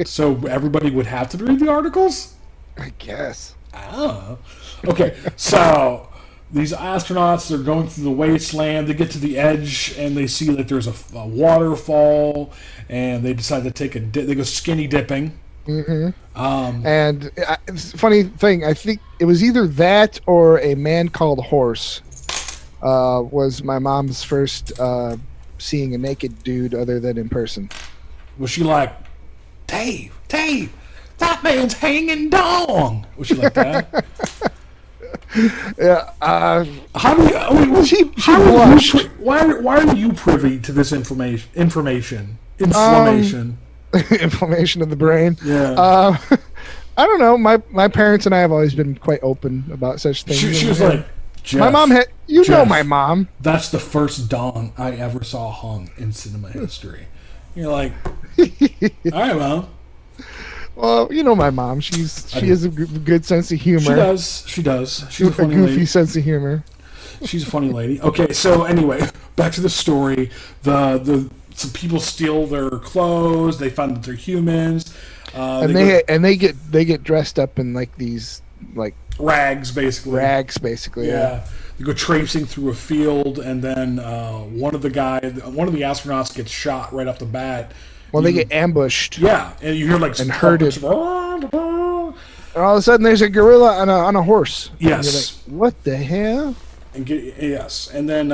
So everybody would have to read the articles? I guess. Oh. Okay, so these astronauts, they're going through the wasteland. They get to the edge, and they see that there's a waterfall, and they decide to take they go skinny dipping. Mm-hmm. And funny thing, I think it was either that or A Man Called Horse was my mom's first seeing a naked dude other than in person. Was she like, Dave, that man's hanging dong? Was she like that? Yeah. How do you? She blushed. Why are you privy to this information? Inflammation of the brain. Yeah. I don't know. My parents and I have always been quite open about such things. She was like, Jeff, my mom had. Jeff, know my mom. That's the first dong I ever saw hung in cinema history. You're like, all right, Mom. Well, you know my mom. She has a good sense of humor. She does. She's a funny goofy lady. Sense of humor. She's a funny lady. Okay, so anyway, back to the story. Some people steal their clothes. They find that they're humans. They get dressed up in these rags, basically. Yeah. They go traipsing through a field, and then one of the astronauts gets shot right off the bat. Well, they get ambushed. Yeah, and you hear and herded. And all of a sudden, there's a gorilla on a horse. Yes. And you're like, what the hell? And then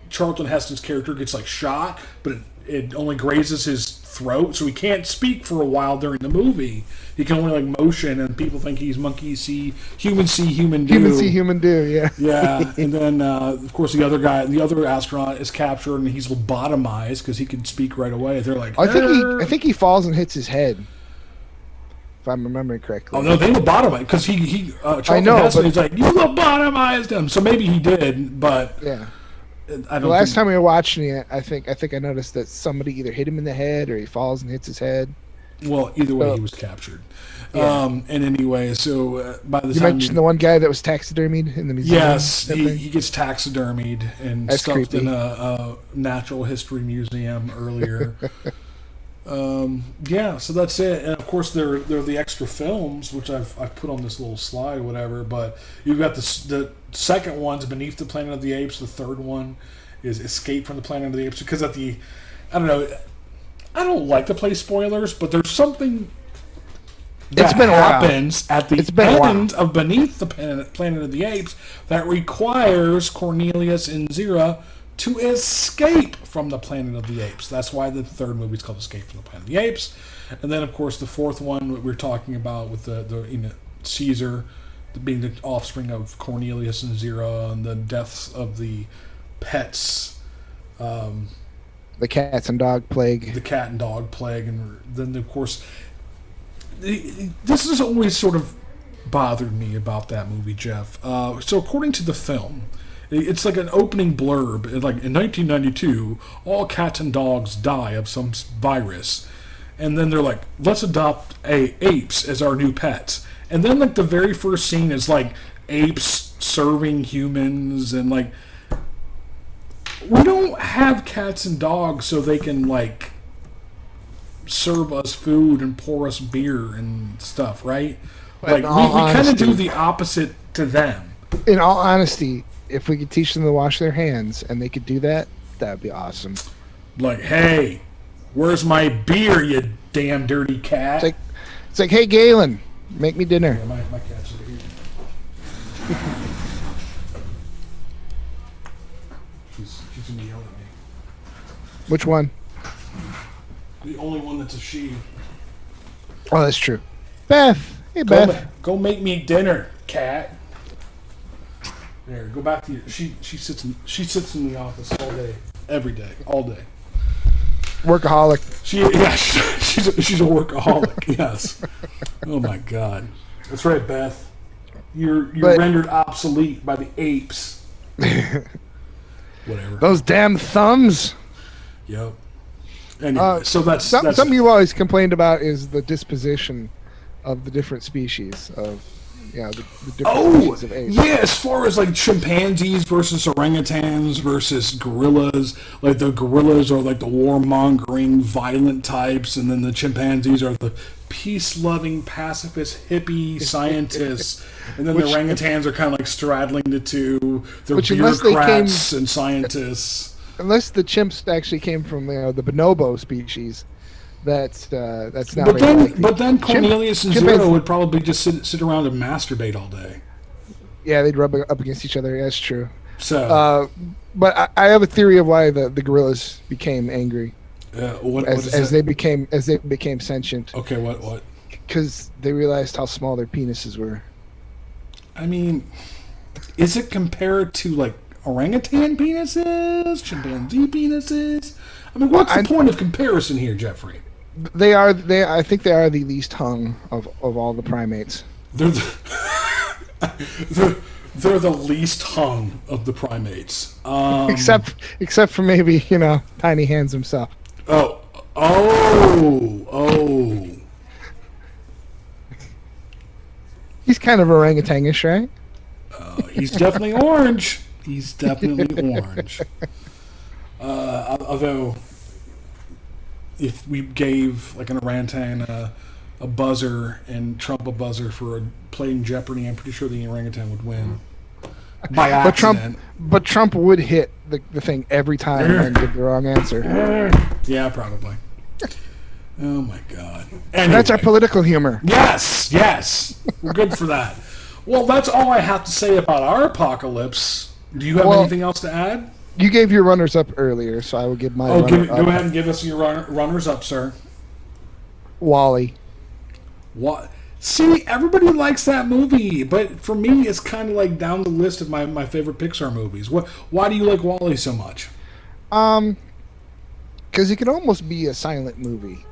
Charlton Heston's character gets like shot, but it only grazes his throat, so he can't speak for a while during the movie. He can only like motion, and people think he's monkey see, human do. Human see, human do. Yeah. Yeah, and then of course the other astronaut is captured, and he's lobotomized because he can speak right away. They're like, I think he falls and hits his head. If I'm remembering correctly. Oh no, they lobotomized because Charlton Heston is like, you lobotomized him. So maybe he did, but yeah. I don't. The last time we were watching it, I think I noticed that somebody either hit him in the head or he falls and hits his head. Well, either way, he was captured. Yeah. And anyway, so by the time you mentioned the one guy that was taxidermied in the museum. Yes, he gets taxidermied and That's stuffed creepy. in a natural history museum earlier. Yeah, so that's it. And of course, there are the extra films, which I've put on this little slide or whatever. But you've got the second one's Beneath the Planet of the Apes. The third one is Escape from the Planet of the Apes. Because I don't know, I don't like to play spoilers, but there's something that happens at the end of Beneath the Planet of the Apes that requires Cornelius and Zira to escape from the Planet of the Apes. That's why the third movie is called Escape from the Planet of the Apes. And then, of course, the fourth one we're talking about with the Caesar being the offspring of Cornelius and Zira, and the deaths of the pets. The cats and dog plague. The cat and dog plague. And then, of course, this has always sort of bothered me about that movie, Jeff. So according to the film, it's like an opening blurb. Like in 1992, all cats and dogs die of some virus, and then they're like, "Let's adopt apes as our new pets." And then like the very first scene is like apes serving humans, and like we don't have cats and dogs so they can like serve us food and pour us beer and stuff, right? Like we kind of do the opposite to them. In all honesty, if we could teach them to wash their hands and they could do that, that would be awesome. Like, hey, where's my beer, you damn dirty cat? It's like, hey, Galen, make me dinner. Yeah, my cat's over here. She's gonna yell at me. Which one? The only one that's a she. Oh, that's true. Beth. Hey, Beth. Go make me dinner, cat. There, go back to your. She sits in the office all day, every day, all day. Workaholic. She's a workaholic. Yes. Oh my God. That's right, Beth. You're rendered obsolete by the apes. Whatever. Those damn thumbs. Yep. Anyway, so that's something you've always complained about is the disposition of the different species of. Yeah, the different species of apes. Yeah, as far as like chimpanzees versus orangutans versus gorillas, like the gorillas are like the warmongering, violent types, and then the chimpanzees are the peace-loving, pacifist, hippie scientists, and then the orangutans are kind of like straddling the two. They're bureaucrats and scientists. Unless the chimps actually came from the bonobo species. That's not but very then, likely. But then Cornelius and Zero would probably just sit around and masturbate all day. Yeah, they'd rub up against each other. That's true. So, but I have a theory of why the gorillas became angry. As they became sentient. Okay, what? Because they realized how small their penises were. I mean, is it compared to like orangutan penises, chimpanzee penises? I mean, what's the point of comparison here, Jeffrey? I think they are the least hung of all the primates. They're the least hung of the primates. Except for maybe, Tiny Hands himself. Oh. He's kind of orangutangish, right? He's definitely orange. He's definitely orange. Although, if we gave like an orangutan a buzzer and Trump a buzzer for playing Jeopardy, I'm pretty sure the orangutan would win by accident. But Trump would hit the thing every time and give the wrong answer. Yeah, probably. Oh my God! Anyway. That's our political humor. Yes, we're good for that. Well, that's all I have to say about our apocalypse. Do you have anything else to add? You gave your runners up earlier, so I will give my go runner-up. ahead and give us your runners up, sir. Wall-E. What? See, everybody likes that movie, but for me, it's kind of like down the list of my favorite Pixar movies. Why do you like Wall-E so much? Because it can almost be a silent movie.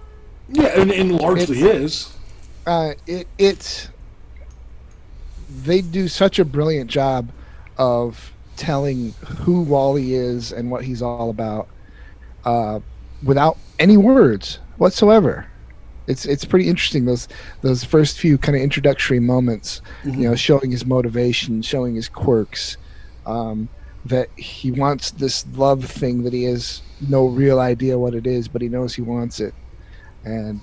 Yeah, and largely is. They do such a brilliant job of telling who Wall-E is and what he's all about, without any words whatsoever. It's pretty interesting, those first few kind of introductory moments, showing his motivation, showing his quirks, that he wants this love thing that he has no real idea what it is, but he knows he wants it, and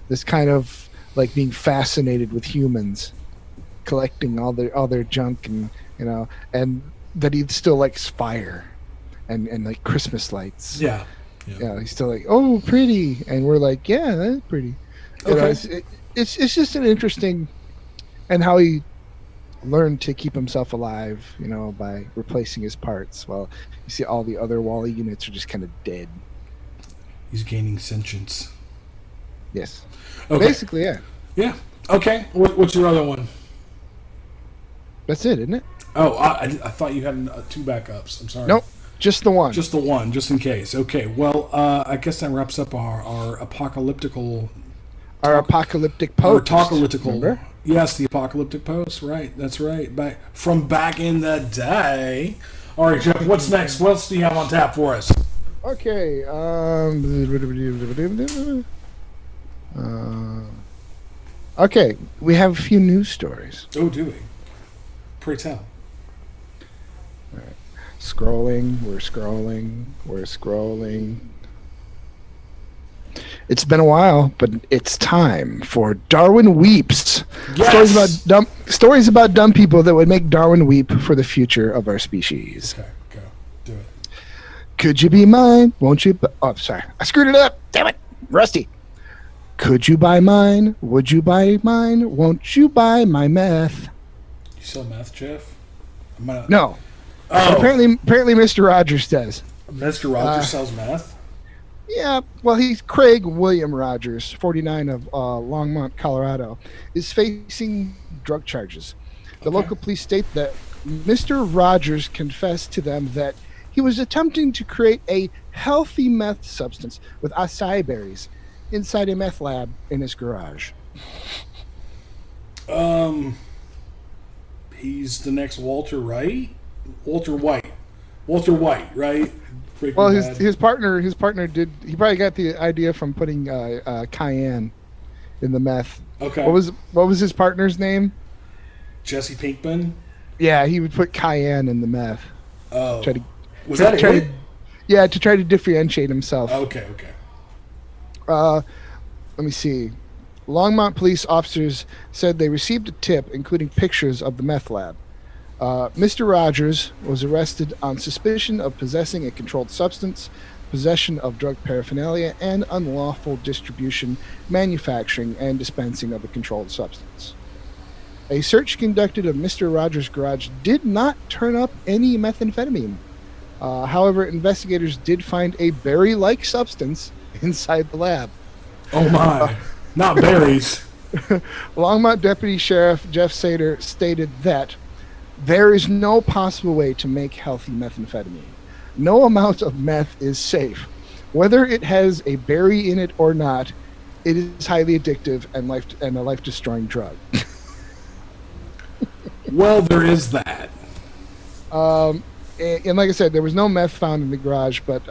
this kind of like being fascinated with humans, collecting all their junk, and and that he still likes fire and like Christmas lights. Yeah. He's still like, oh, pretty, and we're like, yeah, that's pretty. Okay. It's just an interesting, and how he learned to keep himself alive, by replacing his parts. Well, you see all the other Wall-E units are just kind of dead. He's gaining sentience. Yes. Okay. Basically, yeah. Yeah. Okay. What's your other one? That's it, isn't it? Oh, I thought you had two backups. I'm sorry. Nope. Just the one. Just the one, just in case. Okay, well, I guess that wraps up our apocalyptical... Our apocalyptic post. Our apocalyptical... Remember? Yes, the apocalyptic post, right. That's right. From back in the day. All right, Jeff, what's next? What else do you have on tap for us? Okay. Okay, we have a few news stories. Oh, do we? Pray tell. We're scrolling. It's been a while, but it's time for Darwin Weeps. Yes! Stories about dumb people that would make Darwin weep for the future of our species. Okay, go. Do it. Could you be mine? Won't you? Oh, sorry. I screwed it up. Damn it. Rusty. Could you buy mine? Would you buy mine? Won't you buy my meth? You sell meth, Jeff? No. Oh. Apparently, Mr. Rogers does. Mr. Rogers sells meth? Yeah, well, he's Craig William Rogers, 49 of Longmont, Colorado, is facing drug charges. The local police state that Mr. Rogers confessed to them that he was attempting to create a healthy meth substance with acai berries inside a meth lab in his garage. He's the next Walter White, right? Breaking Well, Bad. his partner did. He probably got the idea from putting cayenne in the meth. Okay. What was his partner's name? Jesse Pinkman. Yeah, he would put cayenne in the meth. Oh, to try to differentiate himself. Okay. Let me see. Longmont police officers said they received a tip, including pictures of the meth lab. Mr. Rogers was arrested on suspicion of possessing a controlled substance, possession of drug paraphernalia, and unlawful distribution, manufacturing, and dispensing of a controlled substance. A search conducted of Mr. Rogers' garage did not turn up any methamphetamine. However, investigators did find a berry-like substance inside the lab. Oh my, not berries. Longmont Deputy Sheriff Jeff Sater stated that there is no possible way to make healthy methamphetamine. No amount of meth is safe. Whether it has a berry in it or not, it is highly addictive and a life-destroying drug. Well, there is that. And like I said, there was no meth found in the garage, but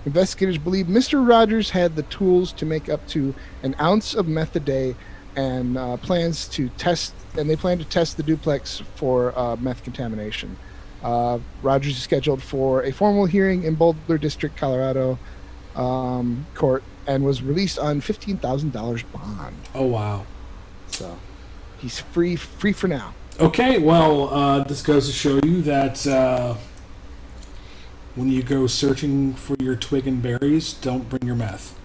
investigators believe Mr. Rogers had the tools to make up to an ounce of meth a day, and they plan to test the duplex for meth contamination. Rogers is scheduled for a formal hearing in Boulder District, Colorado court, and was released on $15,000 bond. Oh wow! So he's free for now. Okay, well, this goes to show you that when you go searching for your twig and berries, don't bring your meth.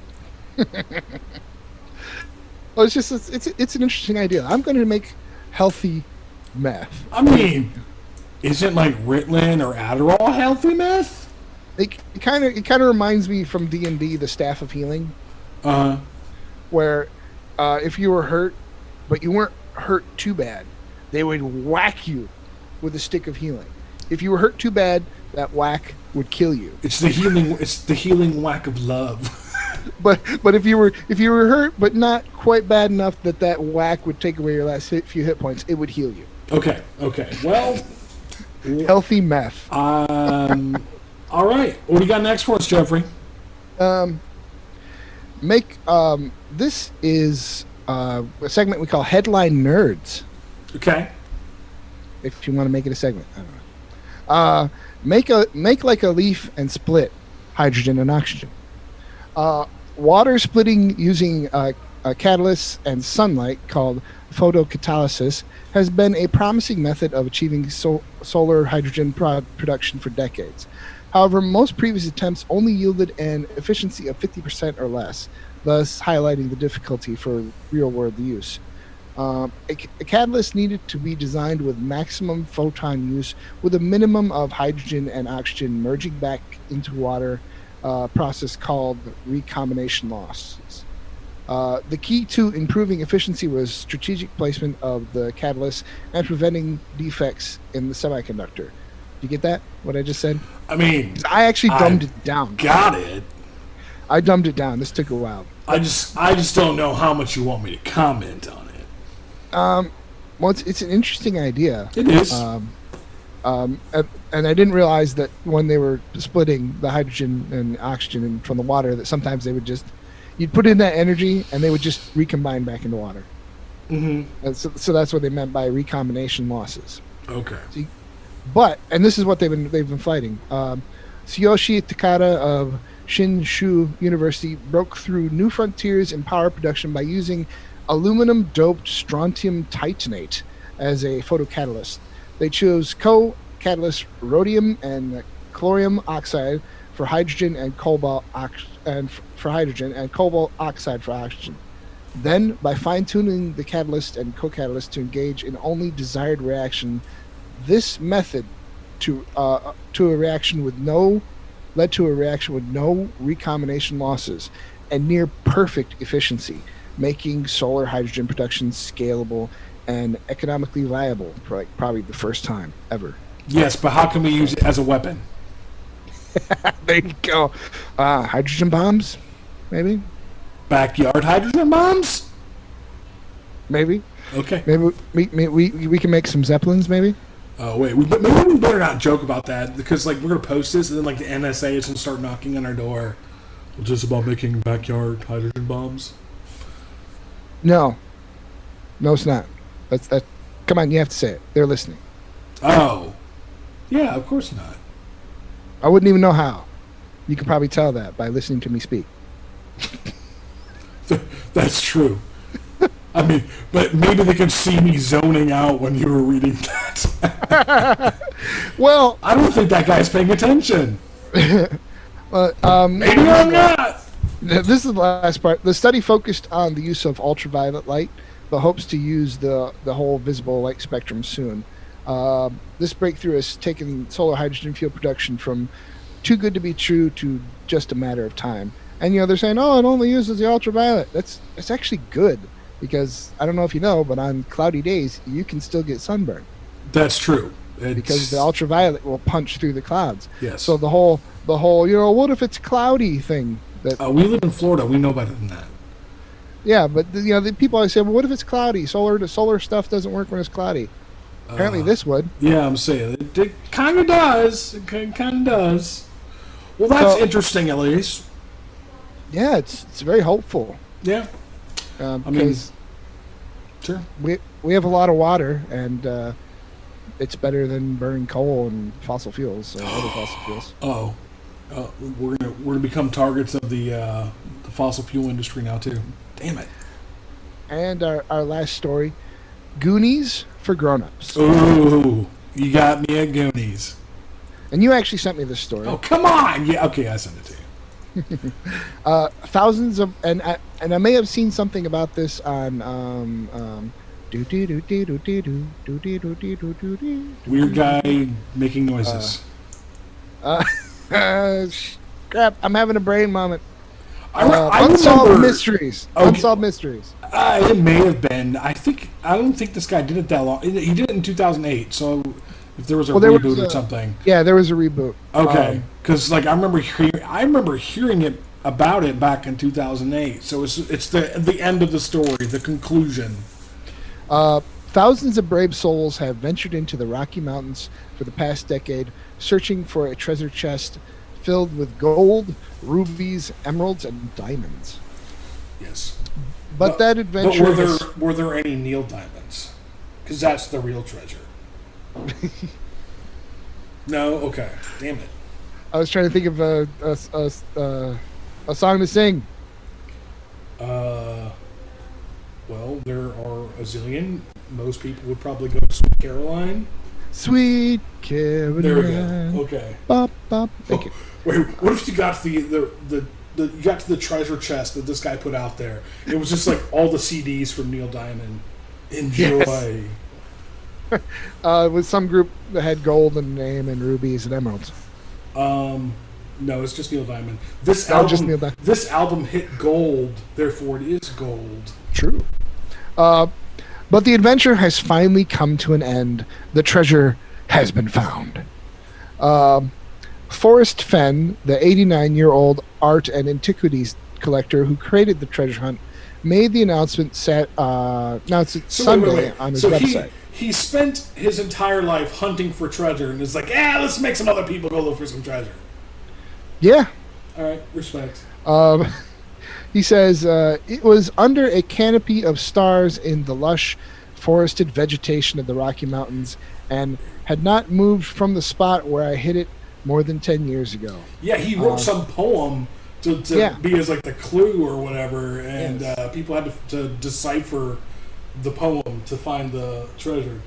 Well, it's an interesting idea. I'm going to make healthy meth. I mean, Isn't like Ritalin or Adderall healthy meth? It kind of reminds me from D&D, the Staff of Healing, Uh, where if you were hurt, but you weren't hurt too bad, they would whack you with a stick of healing. If you were hurt too bad, that whack would kill you. it's the healing. It's the healing whack of love. But if you were hurt but not quite bad enough that whack would take away your last few hit points, it would heal you. Okay. Well. Healthy meth. All right. What do you got next for us, Jeffrey? This is a segment we call Headline Nerds. Okay. If you want to make it a segment, I don't know. Make like a leaf and split hydrogen and oxygen. Water splitting using catalysts and sunlight, called photocatalysis, has been a promising method of achieving solar hydrogen production for decades. However, most previous attempts only yielded an efficiency of 50% or less, thus highlighting the difficulty for real-world use. A catalyst needed to be designed with maximum photon use, with a minimum of hydrogen and oxygen merging back into water, process called recombination losses. The key to improving efficiency was strategic placement of the catalyst and preventing defects in the semiconductor. Did you get that? What I just said? I mean, I actually dumbed it down. Got it. I dumbed it down. This took a while. I just don't know how much you want me to comment on it. Well, it's an interesting idea. It is. And I didn't realize that when they were splitting the hydrogen and oxygen from the water, that sometimes they would you'd put in that energy and they would just recombine back into water. Mm-hmm. And so that's what they meant by recombination losses. Okay. And this is what they've been fighting. Tsuyoshi Takada of Shinshu University broke through new frontiers in power production by using aluminum-doped strontium titanate as a photocatalyst. They chose co-catalyst rhodium and chlorium oxide for hydrogen and cobalt oxide for oxygen. Then, by fine-tuning the catalyst and co-catalyst to engage in only desired reaction, this method led to a reaction with no recombination losses and near perfect efficiency, making solar hydrogen production scalable and economically viable for probably the first time ever. Yes, but how can we use it as a weapon? There you go. Hydrogen bombs, maybe. Backyard hydrogen bombs? Maybe. Okay. Maybe we can make some zeppelins. Maybe. Oh wait, maybe we better not joke about that, because like we're gonna post this and then like the NSA is gonna start knocking on our door. Just about making backyard hydrogen bombs. No, it's not. That. Come on, you have to say it. They're listening. Oh, yeah, of course not. I wouldn't even know how. You could probably tell that by listening to me speak. That's true. I mean, but maybe they could see me zoning out when you were reading that. Well, I don't think that guy's paying attention. Maybe I'm not. This is the last part. The study focused on the use of ultraviolet light, but hopes to use the whole visible light spectrum soon. This breakthrough has taken solar hydrogen fuel production from too good to be true to just a matter of time. And they're saying, oh, it only uses the ultraviolet. That's actually good, because I don't know if you know, but on cloudy days you can still get sunburn. That's true. Because the ultraviolet will punch through the clouds. Yes. So the whole what if it's cloudy thing that we live in Florida. We know better than that. Yeah, but the people always say, well, what if it's cloudy? The solar stuff doesn't work when it's cloudy. Apparently this would. Yeah, I'm saying it kind of does. It kind of does. Well, that's interesting, at least. Yeah, it's very hopeful. Yeah. I mean, sure. We have a lot of water, and it's better than burning coal and fossil fuels. So other fossil fuels. Oh, we're gonna become targets of the fossil fuel industry now too. Damn it. And our last story, Goonies for grown-ups. Ooh, you got me at Goonies. And you actually sent me this story. Oh, come on! Yeah, okay, I sent it to you. Thousands of and I may have seen something about this on Weird guy making noises. Uh, crap! I'm having a brain moment. I Unsolved remember, mysteries. Okay. Unsolved mysteries. It may have been. I don't think this guy did it that long. He did it in 2008. So if there was a reboot or something. Yeah, there was a reboot. Okay, because I remember hearing it about it back in 2008. So it's the end of the story, the conclusion. Thousands of brave souls have ventured into the Rocky Mountains for the past decade, searching for a treasure chest filled with gold, rubies, emeralds, and diamonds. Yes. But that adventure... But were there any Neil diamonds? Because that's the real treasure. No? Okay. Damn it. I was trying to think of a song to sing. Well, there are a zillion. Most people would probably go Sweet Caroline. Sweet Caroline. There we go. Okay. Bop, bop. Thank you. Wait, what if you got to you got to the treasure chest that this guy put out there? It was just all the CDs from Neil Diamond. Enjoy. Yes. With some group that had gold in the name and rubies and emeralds. No, it's just Neil Diamond. This album hit gold, therefore it is gold. True. But the adventure has finally come to an end. The treasure has been found. Forrest Fenn, the 89-year-old art and antiquities collector who created the treasure hunt, made the announcement Sunday on his website. He spent his entire life hunting for treasure and is like, let's make some other people go look for some treasure. Yeah. All right, respect. He says, it was under a canopy of stars in the lush, forested vegetation of the Rocky Mountains and had not moved from the spot where I hid it more than 10 years ago. Yeah, he wrote some poem to be as the clue or whatever, and yes. People had to decipher the poem to find the treasure.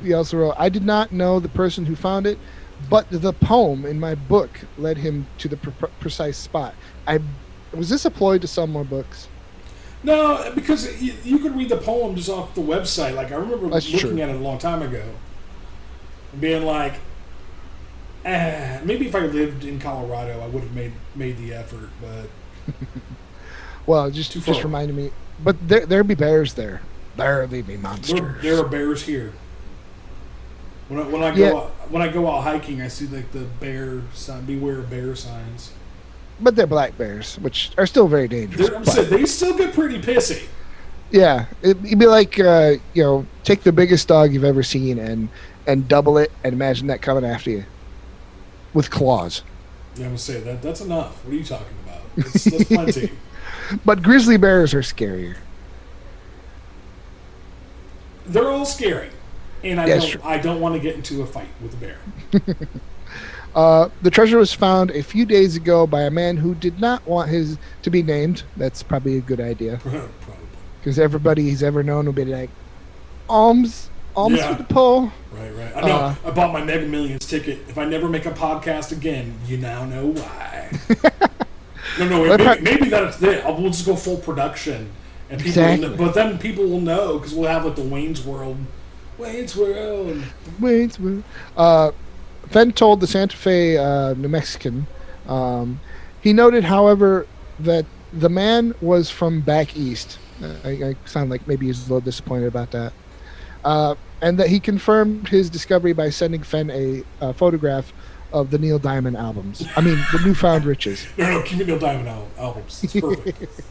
He also wrote, I did not know the person who found it, but the poem in my book led him to the precise spot. Was this a ploy to sell more books? No, because you could read the poem just off the website. I remember looking at it a long time ago. And being like, maybe if I lived in Colorado, I would have made the effort, but... Well, just reminded me. But there'd be bears there. There'd be monsters. There are bears here. When I go out hiking, I see the bear sign, beware of bear signs. But they're black bears, which are still very dangerous. They still get pretty pissy. Yeah, it'd be like take the biggest dog you've ever seen and double it, and imagine that coming after you with claws. Yeah, I'm gonna say that's enough. What are you talking about? That's plenty. But grizzly bears are scarier. They're all scary, and I don't want to get into a fight with a bear. The treasure was found a few days ago by a man who did not want his to be named. That's probably a good idea. Probably. Because everybody he's ever known will be like, alms for the poor. Right. I know. I bought my Mega Millions ticket. If I never make a podcast again, you now know why. No. Maybe that's it. We'll just go full production, and people. Exactly. But then people will know because we'll have the Wayne's World. Fenn told the Santa Fe New Mexican. He noted, however, that the man was from back east. I sound like maybe he's a little disappointed about that. And that he confirmed his discovery by sending Fenn a photograph of the Neil Diamond albums. I mean, the Newfound Riches. No, keep the Neil Diamond albums. It's perfect.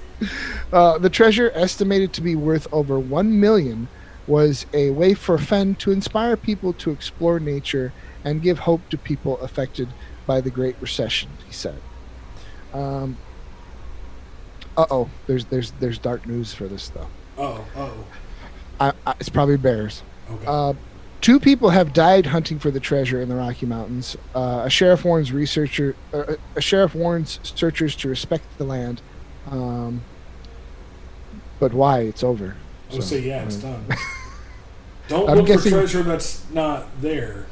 The treasure, estimated to be worth over $1 million, was a way for Fenn to inspire people to explore nature and give hope to people affected by the Great Recession, he said. There's dark news for this though. It's probably bears. Okay. 2 people have died hunting for the treasure in the Rocky Mountains. A sheriff warns searchers to respect the land. But why? It's over. I would say it's done. Don't look for treasure that's not there.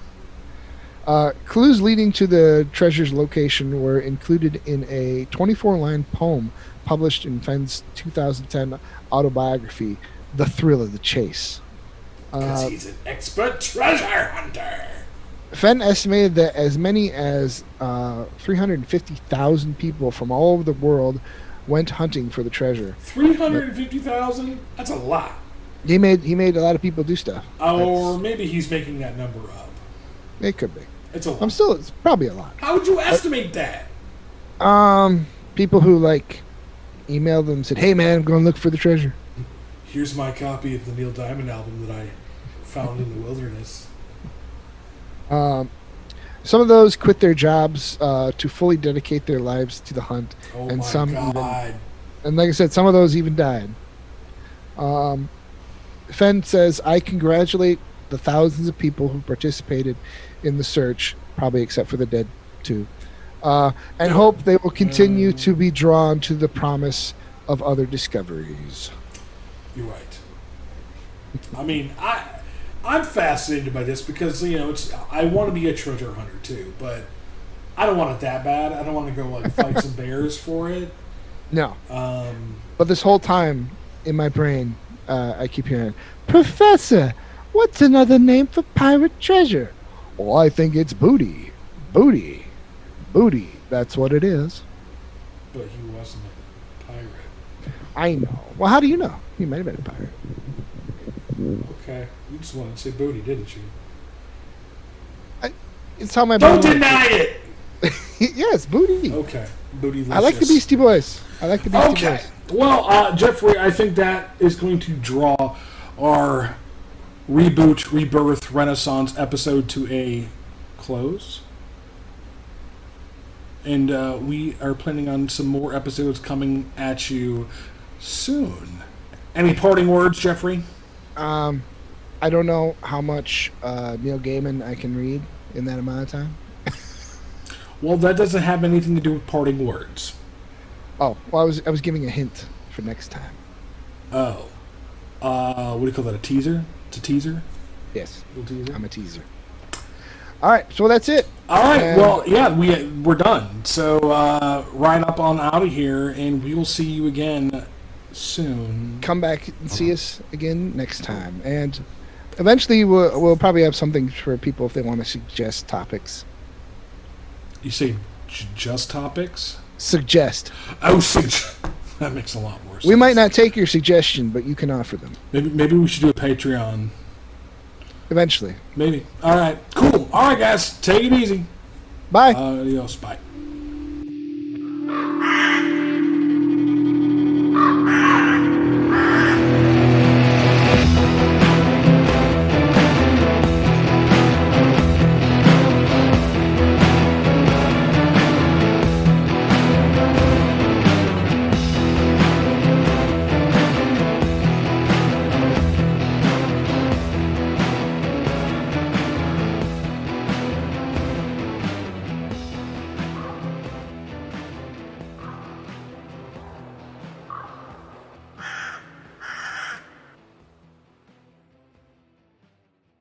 Clues leading to the treasure's location were included in a 24-line poem published in Fenn's 2010 autobiography, the thrill of the chase. Because he's an expert treasure hunter. Fenn estimated that as many as 350,000 people from all over the world went hunting for the treasure. 350,000? That's a lot. He made a lot of people do stuff. Or maybe he's making that number up. It could be. It's a lot. It's probably a lot. How would you estimate that? People who emailed them and said, "Hey man, I'm going to look for the treasure." Here's my copy of the Neil Diamond album that I found in the wilderness. Some of those quit their jobs to fully dedicate their lives to the hunt, Oh and my some God. and like I said, some of those even died. Fenn says, "I congratulate the thousands of people who participated in the search, probably except for the dead too, and hope they will continue to be drawn to the promise of other discoveries." You're right. I mean, I'm fascinated by this because, I want to be a treasure hunter too, but I don't want it that bad. I don't want to go fight some bears for it. No. But this whole time in my brain, I keep hearing, "Professor, what's another name for pirate treasure?" "Oh, I think it's booty. Booty. Booty. That's what it is." But he wasn't a pirate. I know. Well, how do you know? He might have been a pirate. Okay. You just wanted to say booty, didn't you? It's how my Don't brain deny it! Yes, booty. Okay. Booty. I like the Beastie Boys. Okay. Well, Jeffrey, I think that is going to draw our reboot, rebirth, renaissance episode to a close. And we are planning on some more episodes coming at you soon. Any parting words, Jeffrey? I don't know how much Neil Gaiman I can read in that amount of time. Well, that doesn't have anything to do with parting words. Oh, well, I was giving a hint for next time. Oh. What do you call that, a teaser? It's a teaser? Yes. Little teaser? I'm a teaser. All right, so that's it. All right, well, yeah, we're done. So, right up on out of here, and we will see you again soon. Come back and see us again next time. And eventually we'll probably have something for people if they want to suggest topics. You say just topics? Suggest. Oh, that makes a lot more sense. We might not take your suggestion, but you can offer them. Maybe we should do a Patreon. Eventually. Maybe. All right, cool. All right, guys, take it easy. Bye. Adios. Bye.